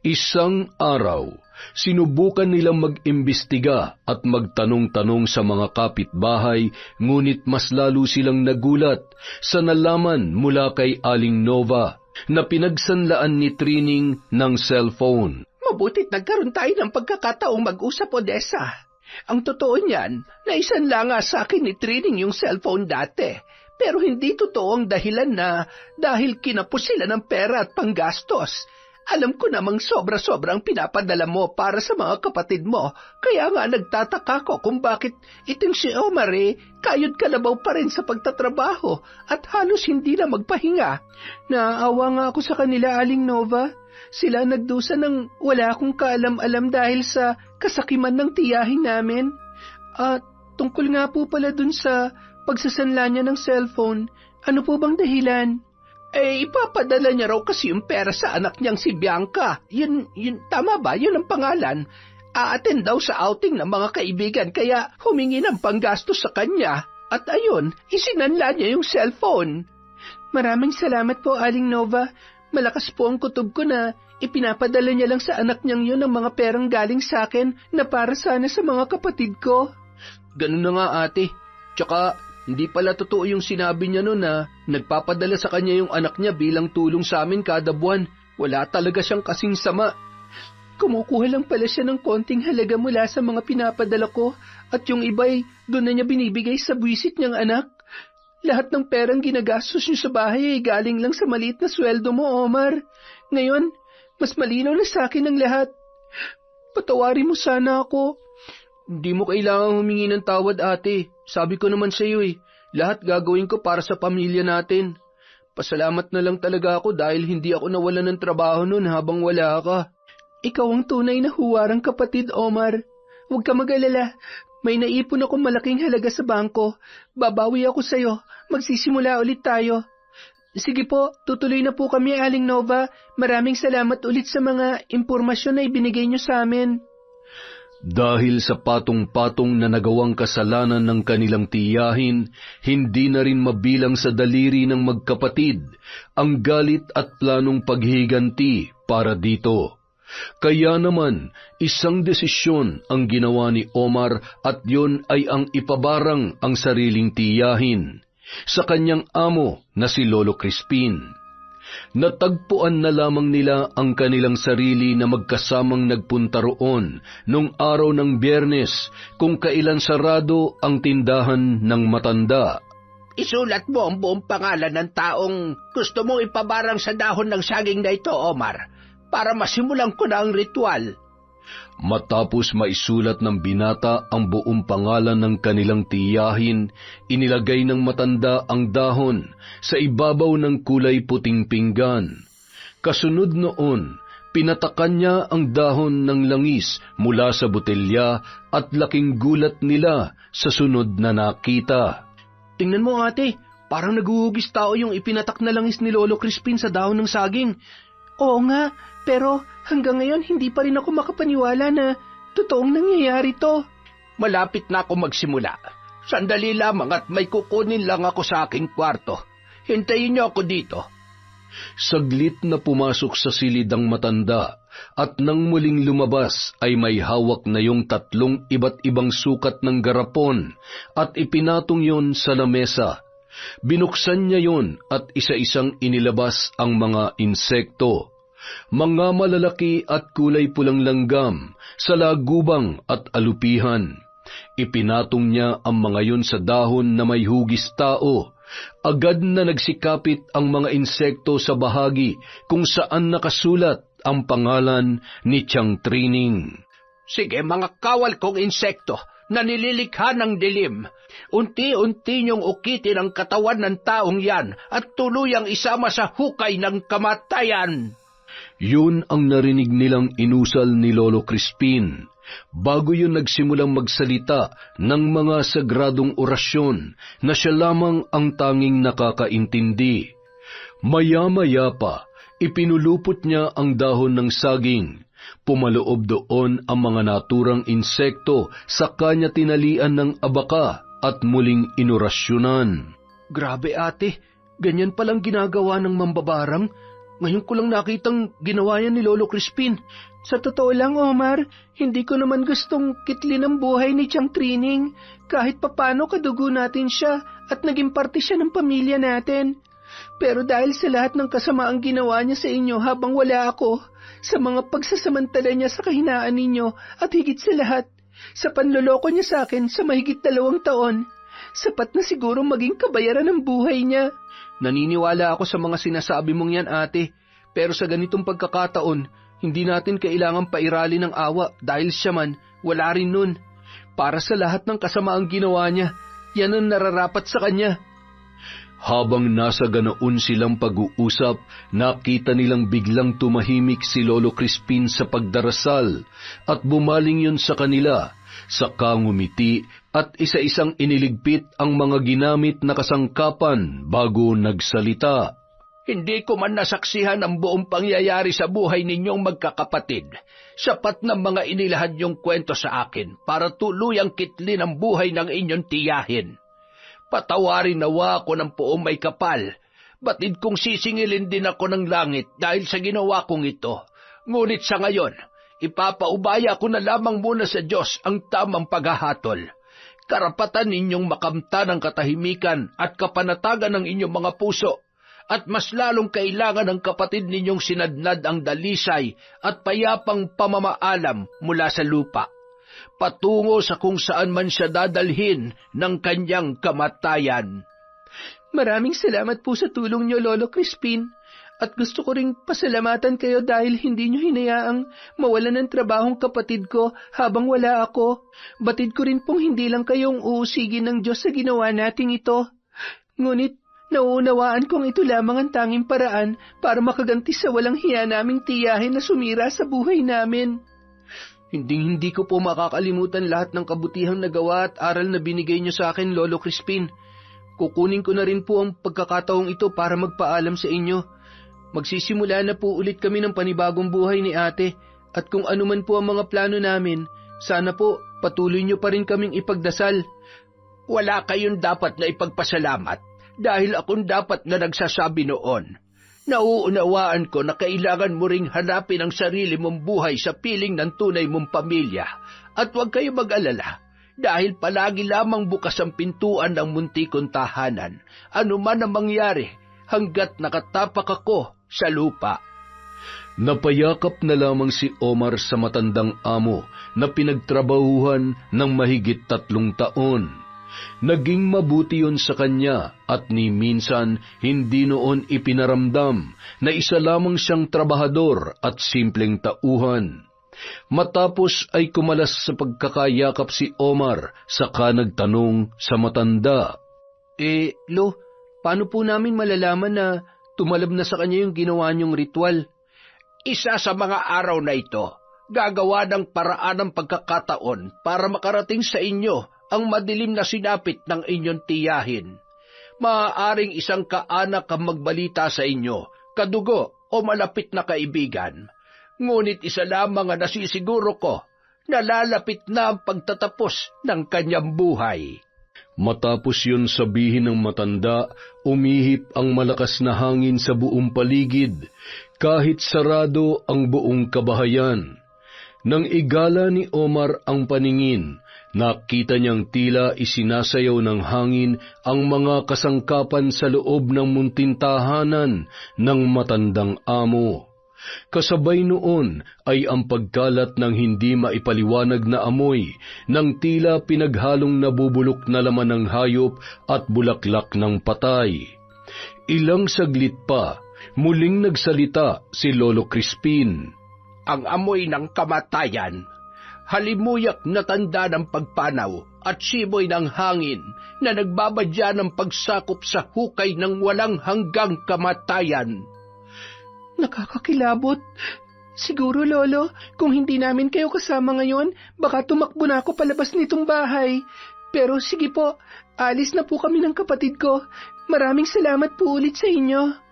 Isang araw, sinubukan nilang mag-imbestiga at magtanong-tanong sa mga kapitbahay, ngunit mas lalo silang nagulat sa nalaman mula kay Aling Nova na pinagsanlaan ni Trining ng cellphone. Mabutit nagkaroon tayo ng pagkakataong mag-usap, Odessa. Ang totoo niyan, naisanla nga sa akin ni Trining yung cellphone dati. Pero hindi totoo ang dahilan na dahil kinapos sila ng pera at panggastos. Alam ko namang sobra-sobrang pinapadala mo para sa mga kapatid mo. Kaya nga nagtataka ko kung bakit itong si Omar kayod kalabaw pa rin sa pagtatrabaho at halos hindi na magpahinga. Naaawa nga ako sa kanila, Aling Nova. Sila nagdusa ng wala akong kaalam-alam dahil sa kasakiman ng tiyahin namin. At tungkol nga po pala dun sa pagsasanla niya ng cellphone, ano po bang dahilan? Ipapadala niya raw kasi yung pera sa anak niyang si Bianca. Yun, tama ba? Yun ang pangalan. A-attend daw sa outing ng mga kaibigan kaya humingi ng panggastos sa kanya. At ayun, isinanla niya yung cellphone. Maraming salamat po, Aling Nova. Malakas po ang kutob ko na ipinapadala niya lang sa anak niyang yun ang mga perang galing sa akin na para sana sa mga kapatid ko. Ganun na nga, ate. Tsaka, hindi pala totoo yung sinabi niya noon na nagpapadala sa kanya yung anak niya bilang tulong sa amin kada buwan. Wala talaga siyang kasing sama. Kumukuha lang pala siya ng konting halaga mula sa mga pinapadala ko at yung iba'y doon na niya binibigay sa buwisit niyang anak. Lahat ng perang ginagastos niyo sa bahay ay galing lang sa maliit na sweldo mo, Omar. Ngayon, mas malinaw na sa akin ang lahat. Patawarin mo sana ako. Hindi mo kailangang humingi ng tawad, ate. Sabi ko naman sa iyo lahat gagawin ko para sa pamilya natin. Pasalamat na lang talaga ako dahil hindi ako nawalan ng trabaho noon habang wala ka. Ikaw ang tunay na huwarang kapatid, Omar. Huwag ka mag-alala. May naipon akong malaking halaga sa bangko. Babawi ako sa iyo. Magsisimula ulit tayo. Sige po, tutuloy na po kami, Aling Nova. Maraming salamat ulit sa mga impormasyon na ibinigay niyo sa amin. Dahil sa patong-patong na nagawang kasalanan ng kanilang tiyahin, hindi na rin mabilang sa daliri ng magkapatid ang galit at planong paghiganti para dito. Kaya naman, isang desisyon ang ginawa ni Omar at yon ay ang ipabarang ang sariling tiyahin sa kanyang amo na si Lolo Crispin. Natagpuan na lamang nila ang kanilang sarili na magkasamang nagpunta roon nung araw ng Biyernes kung kailan sarado ang tindahan ng matanda. Isulat mo ang buong pangalan ng taong gusto mong ipabarang sa dahon ng saging na ito, Omar, para masimulan ko na ang ritual. Matapos maisulat ng binata ang buong pangalan ng kanilang tiyahin, inilagay ng matanda ang dahon sa ibabaw ng kulay puting pinggan. Kasunod noon, pinatakan niya ang dahon ng langis mula sa botelya at laking gulat nila sa sunod na nakita. Tingnan mo, ate, parang naguhugis tao yung ipinatak na langis ni Lolo Crispin sa dahon ng saging. Oo nga, pero hanggang ngayon hindi pa rin ako makapaniwala na totoong nangyayari to. Malapit na ako magsimula. Sandali lamang at may kukunin lang ako sa aking kwarto. Hintayin niyo ako dito. Saglit na pumasok sa silid ang matanda at nang muling lumabas ay may hawak na yung 3 iba't ibang sukat ng garapon at ipinatong yon sa lamesa. Binuksan niya yon at isa-isang inilabas ang mga insekto. Mga malalaki at kulay pulang langgam, salagubang at alupihan. Ipinatong niya ang mga yon sa dahon na may hugis tao. Agad na nagsikapit ang mga insekto sa bahagi kung saan nakasulat ang pangalan ni Tiang Trining. Sige mga kawal kong insekto na nililikha ng dilim. Unti-unti niyong ukitin ang katawan ng taong yan at tuluyang isama sa hukay ng kamatayan. Yun ang narinig nilang inusal ni Lolo Crispin. Bago yun nagsimulang magsalita ng mga sagradong orasyon na siya lamang ang tanging nakakaintindi. Maya-maya pa, ipinulupot niya ang dahon ng saging. Pumaloob doon ang mga naturang insekto sa kanya tinalian ng abaka at muling inorasyonan. Grabe, ate, ganyan palang ginagawa ng mambabarang. Ngayon ko lang nakitang ginawa yan ni Lolo Crispin. Sa totoo lang, Omar, hindi ko naman gustong kitlin ang buhay ni Tiang Trining. Kahit papano kadugo natin siya at naging parte siya ng pamilya natin. Pero dahil sa lahat ng kasamaang ginawa niya sa inyo habang wala ako, sa mga pagsasamantala niya sa kahinaan ninyo at higit sa lahat, sa panloloko niya sa akin sa mahigit 2 taon, sapat na siguro maging kabayaran ng buhay niya. Naniniwala ako sa mga sinasabi mong yan, ate. Pero sa ganitong pagkakataon, hindi natin kailangan pairali ng awa dahil siya man, wala rin nun. Para sa lahat ng kasamaang ginawa niya, yan ang nararapat sa kanya. Habang nasa ganoon silang pag-uusap, nakita nilang biglang tumahimik si Lolo Crispin sa pagdarasal at bumaling yun sa kanila, saka ngumiti at isa-isang iniligpit ang mga ginamit na kasangkapan bago nagsalita. Hindi ko man nasaksihan ang buong pangyayari sa buhay ninyong magkakapatid. Sapat na mga inilahad niyong kwento sa akin para tuluyang kitlin ang buhay ng inyong tiyahin. Patawarin nawa ako ng poong may kapal. Batid kong sisingilin din ako ng langit dahil sa ginawa kong ito. Ngunit sa ngayon, ipapaubaya ko na lamang muna sa Diyos ang tamang paghahatol. Karapatan ninyong makamtan ang katahimikan at kapanatagan ng inyong mga puso. At mas lalong kailangan ng kapatid ninyong sinadnad ang dalisay at payapang pamamaalam mula sa lupa, patungo sa kung saan man siya dadalhin ng kanyang kamatayan. Maraming salamat po sa tulong niyo, Lolo Crispin. At gusto ko ring pasalamatan kayo dahil hindi niyo hinayaang mawalan ng trabahong kapatid ko habang wala ako. Batid ko rin pong hindi lang kayong uusigin ng Diyos sa ginawa nating ito. Ngunit, nauunawaan kong ito lamang ang tanging paraan para makaganti sa walang hiya naming tiyahin na sumira sa buhay namin. Hindi ko po makakalimutan lahat ng kabutihang nagawa at aral na binigay niyo sa akin, Lolo Crispin. Kukunin ko na rin po ang pagkakataong ito para magpaalam sa inyo. Magsisimula na po ulit kami ng panibagong buhay ni ate at kung ano man po ang mga plano namin, sana po patuloy niyo pa rin kaming ipagdasal. Wala kayong dapat na ipagpasalamat dahil akong dapat na nagsasabi noon. Nauunawaan ko na kailangan mo ring hanapin ang sarili mong buhay sa piling ng tunay mong pamilya at huwag kayo mag-alala dahil palagi lamang bukas ang pintuan ng muntikong tahanan, anuman ang mangyari hanggat nakatapak ako sa lupa. Napayakap na lamang si Omar sa matandang amo na pinagtrabahuhan ng mahigit 3 taon. Naging mabuti yun sa kanya at ni minsan hindi noon ipinaramdam na isa lamang siyang trabahador at simpleng tauhan. Matapos ay kumalas sa pagkakayakap si Omar, saka nagtanong sa matanda. Lo, paano po namin malalaman na tumalab na sa kanya yung ginawa niyong ritual? Isa sa mga araw na ito, gagawa ng paraan ng pagkakataon para makarating sa inyo ang madilim na sinapit ng inyong tiyahin. Maaaring isang kaanak ang magbalita sa inyo, kadugo o malapit na kaibigan. Ngunit isa lamang ang nasisiguro ko, nalalapit na ang pagtatapos ng kanyang buhay. Matapos yun sabihin ng matanda, umihip ang malakas na hangin sa buong paligid, kahit sarado ang buong kabahayan. Nang igala ni Omar ang paningin, nakita niyang tila isinasayaw ng hangin ang mga kasangkapan sa loob ng munting tahanan ng matandang amo. Kasabay noon ay ang pagkalat ng hindi maipaliwanag na amoy ng tila pinaghalong nabubulok na laman ng hayop at bulaklak ng patay. Ilang saglit pa, muling nagsalita si Lolo Crispin. Ang amoy ng kamatayan, halimuyak na tanda ng pagpanaw at simoy ng hangin na nagbabadya ng pagsakop sa hukay ng walang hanggang kamatayan. Nakakakilabot. Siguro, Lolo, kung hindi namin kayo kasama ngayon, baka tumakbo na ako palabas nitong bahay. Pero sige po, alis na po kami ng kapatid ko. Maraming salamat po ulit sa inyo.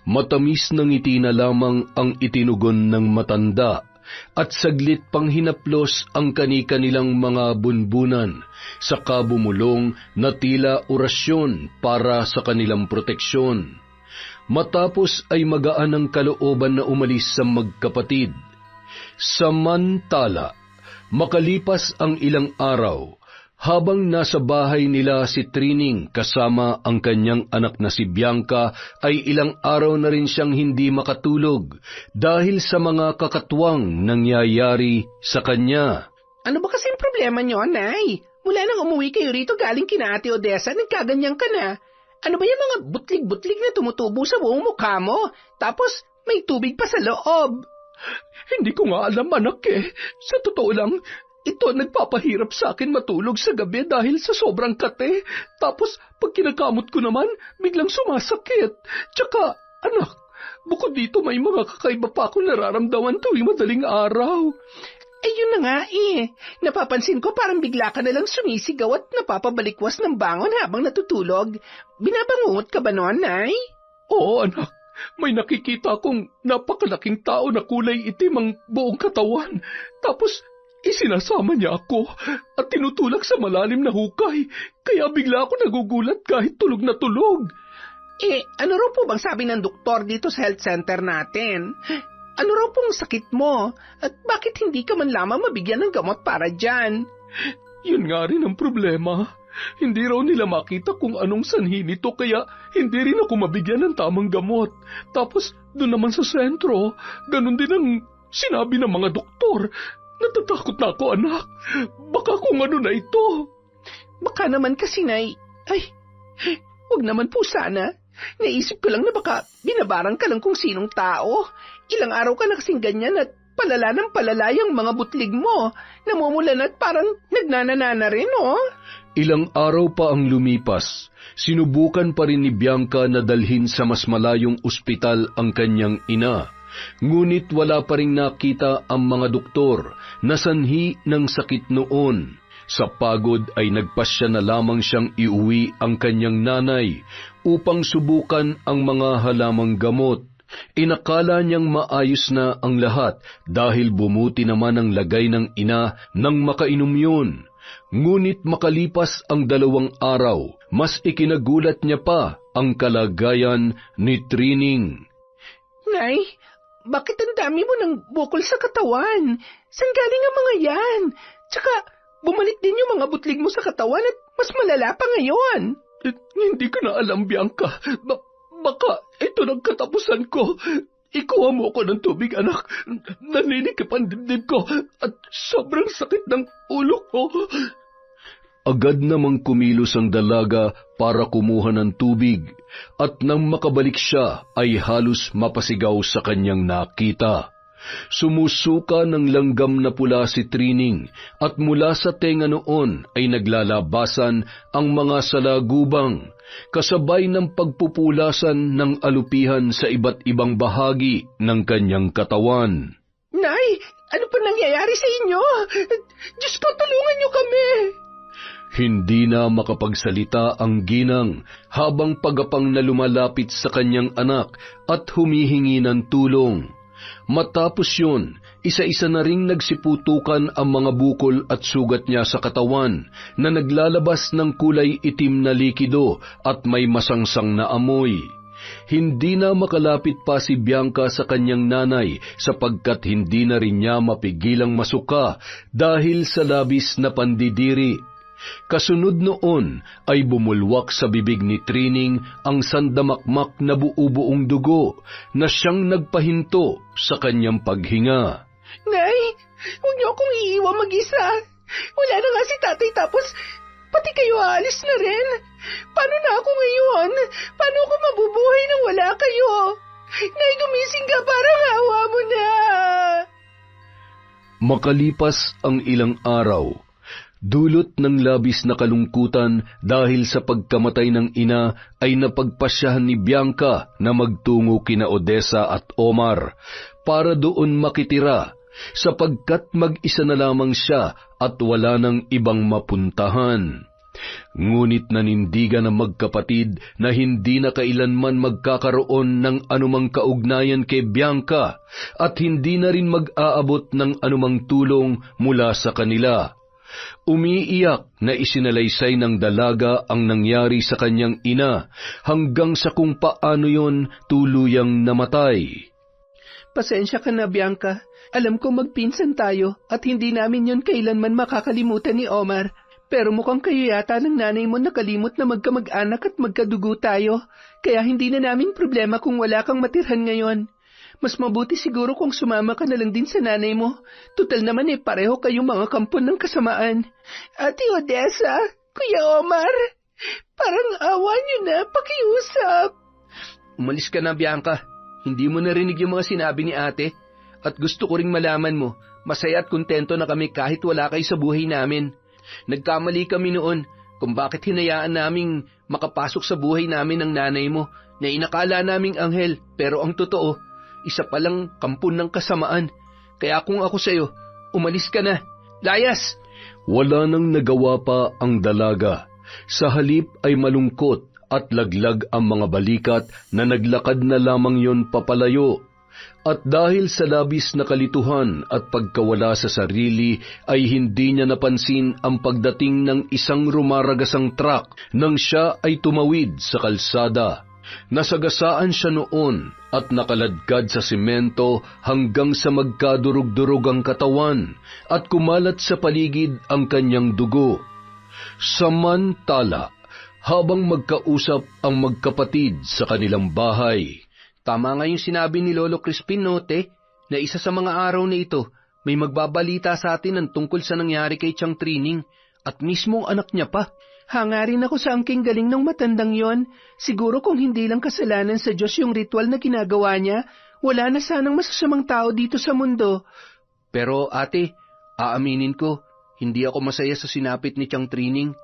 Matamis na ngiti na lamang ang itinugon ng matanda at saglit pang hinaplos ang kani-kanilang mga bunbunan, saka bumulong na tila orasyon para sa kanilang proteksyon. Matapos ay magaan ang kalooban na umalis sa magkapatid. Samantala, makalipas ang ilang araw, habang nasa bahay nila si Trining kasama ang kanyang anak na si Bianca, ay ilang araw na rin siyang hindi makatulog dahil sa mga kakatwang nangyayari sa kanya. Ano ba kasing problema niyo, Nay? Mula nang umuwi kayo rito galing kina Ate Odessa, nagkaganyan ka na. Ano ba yung mga butlig-butlig na tumutubo sa buong mukha mo? Tapos may tubig pa sa loob. Hindi ko nga alam, anak eh. Sa totoo lang, ito nagpapahirap sa akin matulog sa gabi dahil sa sobrang kate. Tapos pag kinakamot ko naman, biglang sumasakit. Tsaka, anak, bukod dito may mga kakaiba pa akong nararamdaman tuwing madaling araw. Yun na nga eh. Napapansin ko parang bigla ka nalang sumisigaw at napapabalikwas ng bangon habang natutulog. Binabangungot ka ba noon, Nay? Oo, anak. May nakikita akong napakalaking tao na kulay itim ang buong katawan. Tapos, isinasama niya ako at tinutulak sa malalim na hukay. Kaya bigla ako nagugulat kahit tulog na tulog. Ano raw po bang sabi ng doktor dito sa health center natin? Ano raw pong sakit mo? At bakit hindi ka man lamang mabigyan ng gamot para dyan? Yun nga rin ang problema. Hindi raw nila makita kung anong sanhi nito kaya hindi rin ako mabigyan ng tamang gamot. Tapos doon naman sa sentro, ganun din ang sinabi ng mga doktor. Natatakot na ako, anak. Baka kung ano na ito. Baka naman kasi, Nay. Ay, wag naman po sana. Naisip ko lang na baka binabarang ka lang kung sinong tao. Ilang araw ka na kasing ganyan at palala ng palala yung mga butlig mo. Namumulan at parang nagnanana rin, oh. Ilang araw pa ang lumipas. Sinubukan pa rin ni Bianca na dalhin sa mas malayong ospital ang kanyang ina. Ngunit wala pa rin nakita ang mga doktor na sanhi ng sakit noon. Sa pagod ay nagpasya na lamang siyang iuwi ang kanyang nanay upang subukan ang mga halamang gamot. Inakala niyang maayos na ang lahat dahil bumuti naman ang lagay ng ina nang makainom yun. Ngunit makalipas ang 2 araw, mas ikinagulat niya pa ang kalagayan ni Trining. Nay, bakit ang dami mo ng bukol sa katawan? Saan galing ang mga yan? Tsaka, bumalik din yung mga butlig mo sa katawan at mas malala pa ngayon. Hindi ko na alam, Bianca. Baka ito ng katapusan ko. Ikuha mo ako ng tubig, anak. Naninikip ang dibdib ko at sobrang sakit ng ulo ko. Agad namang kumilos ang dalaga para kumuha ng tubig at nang makabalik siya ay halos mapasigaw sa kanyang nakita. Sumusuka ng langgam na pula si Trining at mula sa tenga noon ay naglalabasan ang mga salagubang, kasabay ng pagpupulasan ng alupihan sa iba't ibang bahagi ng kanyang katawan. Nay, ano pa nangyayari sa inyo? Diyos ko, tulungan niyo kami! Hindi na makapagsalita ang ginang habang pagapang na lumalapit sa kanyang anak at humihingi ng tulong. Matapos yun, isa-isa na ring nagsiputukan ang mga bukol at sugat niya sa katawan na naglalabas ng kulay itim na likido at may masangsang na amoy. Hindi na makalapit pa si Bianca sa kanyang nanay sapagkat hindi na rin niya mapigilang masuka dahil sa labis na pandidiri. Kasunod noon ay bumulwak sa bibig ni Trining ang sandamakmak na buo-buong dugo na siyang nagpahinto sa kanyang paghinga. Nay, huwag niyo akong iiwan mag-isa. Wala na nga si tatay tapos pati kayo aalis na rin. Paano na ako ngayon? Paano ako mabubuhay nang wala kayo? Nay, gumising ka, parang awa mo na. Makalipas ang ilang araw, dulot ng labis na kalungkutan dahil sa pagkamatay ng ina ay napagpasyahan ni Bianca na magtungo kina Odessa at Omar para doon makitira sapagkat mag-isa na lamang siya at wala nang ibang mapuntahan. Ngunit nanindigan ng magkapatid na hindi na kailanman magkakaroon ng anumang kaugnayan kay Bianca at hindi na rin mag-aabot ng anumang tulong mula sa kanila. Umiiyak na isinalaysay ng dalaga ang nangyari sa kanyang ina hanggang sa kung paano yon tuluyang namatay. Pasensya ka na, Bianca. Alam ko magpinsan tayo at hindi namin yon kailanman makakalimutan ni Omar. Pero mukhang kayo yata ng nanay mo nakalimot na magkamag-anak at magkadugo tayo. Kaya hindi na namin problema kung wala kang matirhan ngayon. Mas mabuti siguro kung sumama ka na lang din sa nanay mo. Tutal naman pareho kayong mga kampon ng kasamaan. Ate Odessa, Kuya Omar, parang awa niyo na, pakiusap. Umalis ka na, Bianca. Hindi mo narinig yung mga sinabi ni ate. At gusto ko ring malaman mo, masaya at kontento na kami kahit wala kayo sa buhay namin. Nagkamali kami noon kung bakit hinayaan naming makapasok sa buhay namin ng nanay mo na inakala naming anghel, pero ang totoo, isa palang kampon ng kasamaan. Kaya kung ako sa'yo, umalis ka na. Layas! Wala nang nagawa pa ang dalaga. Sa halip ay malungkot at laglag ang mga balikat na naglakad na lamang yon papalayo. At dahil sa labis na kalituhan at pagkawala sa sarili ay hindi niya napansin ang pagdating ng isang rumaragasang truck nang siya ay tumawid sa kalsada. Nasagasaan siya noon at nakaladkad sa simento hanggang sa magkadurog-durog ang katawan at kumalat sa paligid ang kanyang dugo. Samantala, habang magkausap ang magkapatid sa kanilang bahay, tama nga yung sinabi ni Lolo Crispin, Note, na isa sa mga araw na ito, may magbabalita sa atin ng tungkol sa nangyari kay Chang Trining at mismong anak niya pa. Hangarin ako sa angking galing ng matandang yon. Siguro kung hindi lang kasalanan sa Diyos yung ritual na ginagawa niya, wala na sanang masasamang tao dito sa mundo. Pero ate, aaminin ko, hindi ako masaya sa sinapit ni Chang Trining.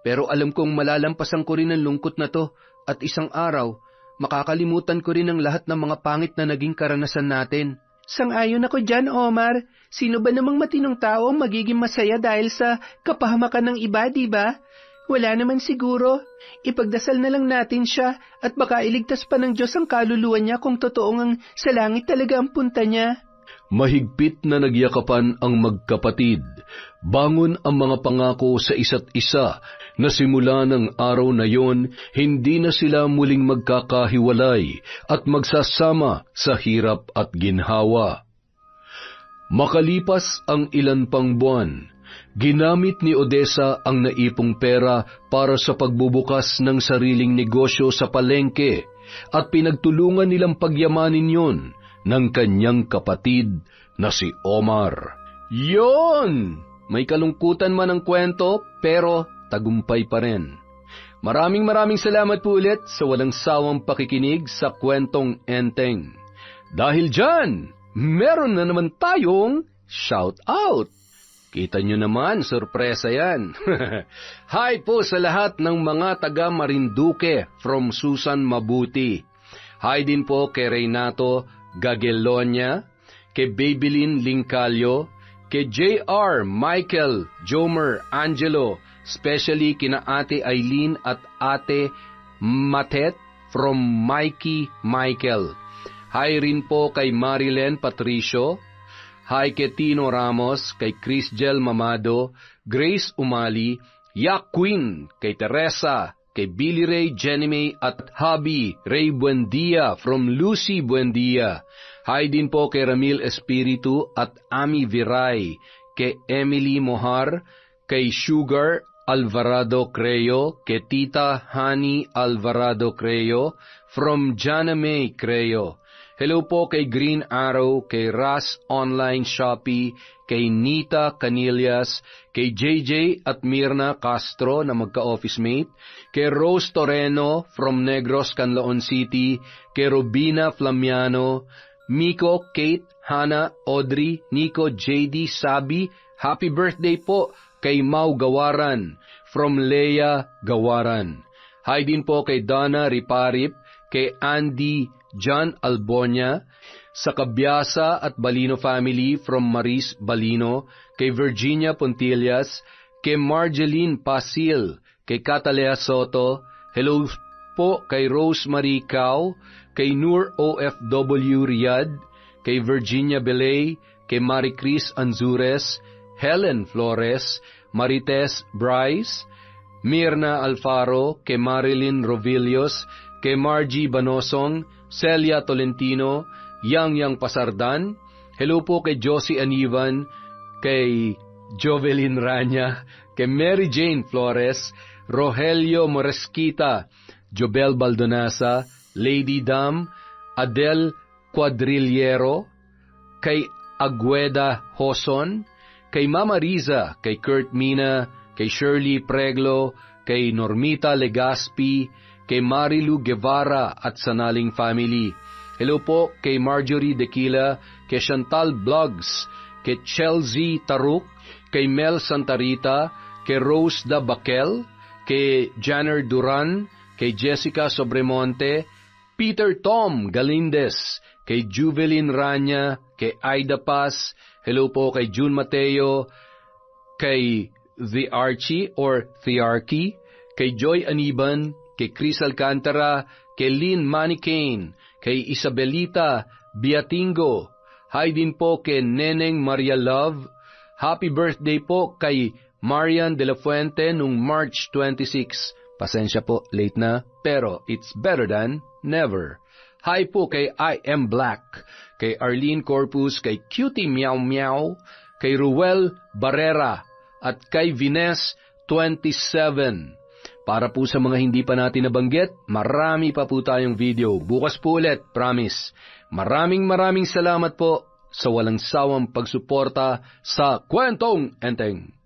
Pero alam kong malalampasan ko rin ang lungkot na to at isang araw, makakalimutan ko rin ang lahat ng mga pangit na naging karanasan natin. Sang-ayon ako dyan, Omar. Sino ba namang matinong tao ang magiging masaya dahil sa kapahamakan ng iba, di ba? Wala naman siguro. Ipagdasal na lang natin siya at baka iligtas pa ng Diyos ang kaluluwa niya kung totoong ang sa langit talaga ang punta niya. Mahigpit na nagyakapan ang magkapatid. Bangon ang mga pangako sa isa't isa na simula ng araw na yon, hindi na sila muling magkakahiwalay at magsasama sa hirap at ginhawa. Makalipas ang ilan pang buwan, ginamit ni Odessa ang naipong pera para sa pagbubukas ng sariling negosyo sa palengke at pinagtulungan nilang pagyamanin yon ng kanyang kapatid na si Omar. Yon! May kalungkutan man ang kwento, pero tagumpay pa rin. Maraming salamat po ulit sa walang sawang pakikinig sa Kwentong Enteng. Dahil dyan, meron na naman tayong shout out. Kita nyo naman, sorpresa yan. Hi po sa lahat ng mga taga Marinduque from Susan Mabuti. Hi din po kay Renato Gagelonia, kay Babylin Lincalio, kay J.R. Michael Jomer Angelo, especially kina Ate Eileen at Ate Matet from Mikey Michael. Hi rin po kay Marilyn Patricio. Hi kay Tino Ramos, kay Chrisgel Mamado, Grace Umali, Yak Queen, kay Teresa, kay Billy Ray Jenny at Hubby Ray Buendia from Lucy Buendia. Hi din po kay Ramil Espiritu at Ami Viray, kay Emily Mohar, kay Sugar Alvarado Creo, kay Tita Hani Alvarado Creo, from Jana May Creo. Hello po kay Green Arrow, kay Ras Online Shopee, kay Nita Canillas, kay JJ at Mirna Castro na magka-office mate, kay Rose Toreno from Negros, Canlaon City, kay Robina Flamiano, Miko, Kate, Hana, Audrey, Nico, JD, Sabi, happy birthday po kay Mau Gawaran from Leia Gawaran. Hi din po kay Donna Riparip, kay Andy John Albonia, sa Kabyasa at Balino family from Maris Balino, kay Virginia Pontillas, kay Marjeline Pasil, kay Catalea Soto, hello po kay Rosemary Cao, kay Nur OFW Riyadh, kay Virginia Belay, kay Marie Chris Anzures, Helen Flores, Marites Bryce, Mirna Alfaro, kay Marilyn Rovillos, kay Margie Banosong, Celia Tolentino, Yang Pasardan, hello po kay Josie Anivan, kay Jovelyn Rania, kay Mary Jane Flores, Rogelio Moresquita, Jobel Baldonasa, Lady Dam, Adele Cuadrillero, kay Agueda Hoson, kay Mama Riza, kay Kurt Mina, kay Shirley Preglo, kay Normita Legaspi, kay Marilu Guevara at Sanaling Family. Hello po kay Marjorie Dequila, kay Chantal Vlogs, kay Chelsea Taruk, kay Mel Santarita, kay Rose Da Baquel, kay Janner Duran, kay Jessica Sobremonte, Peter Tom Galindez, kay Juvelin Rania, kay Aida Paz, hello po kay June Mateo, kay The Archie or Thearchy, kay Joy Aniban, kay Chris Alcantara, kay Lynn Manicane, kay Isabelita Biatingo, hi din po kay Neneng Maria Love, happy birthday po kay Marian de la Fuente nung March 26. Pasensya po, late na, pero it's better than never. Hi po kay I Am Black, kay Arlene Corpus, kay Cutie Meow Meow, kay Ruel Barrera, at kay Vines 27. Para po sa mga hindi pa natin nabanggit, marami pa po tayong video. Bukas po ulit, promise. Maraming salamat po sa walang sawang pagsuporta sa Kwentong Enteng.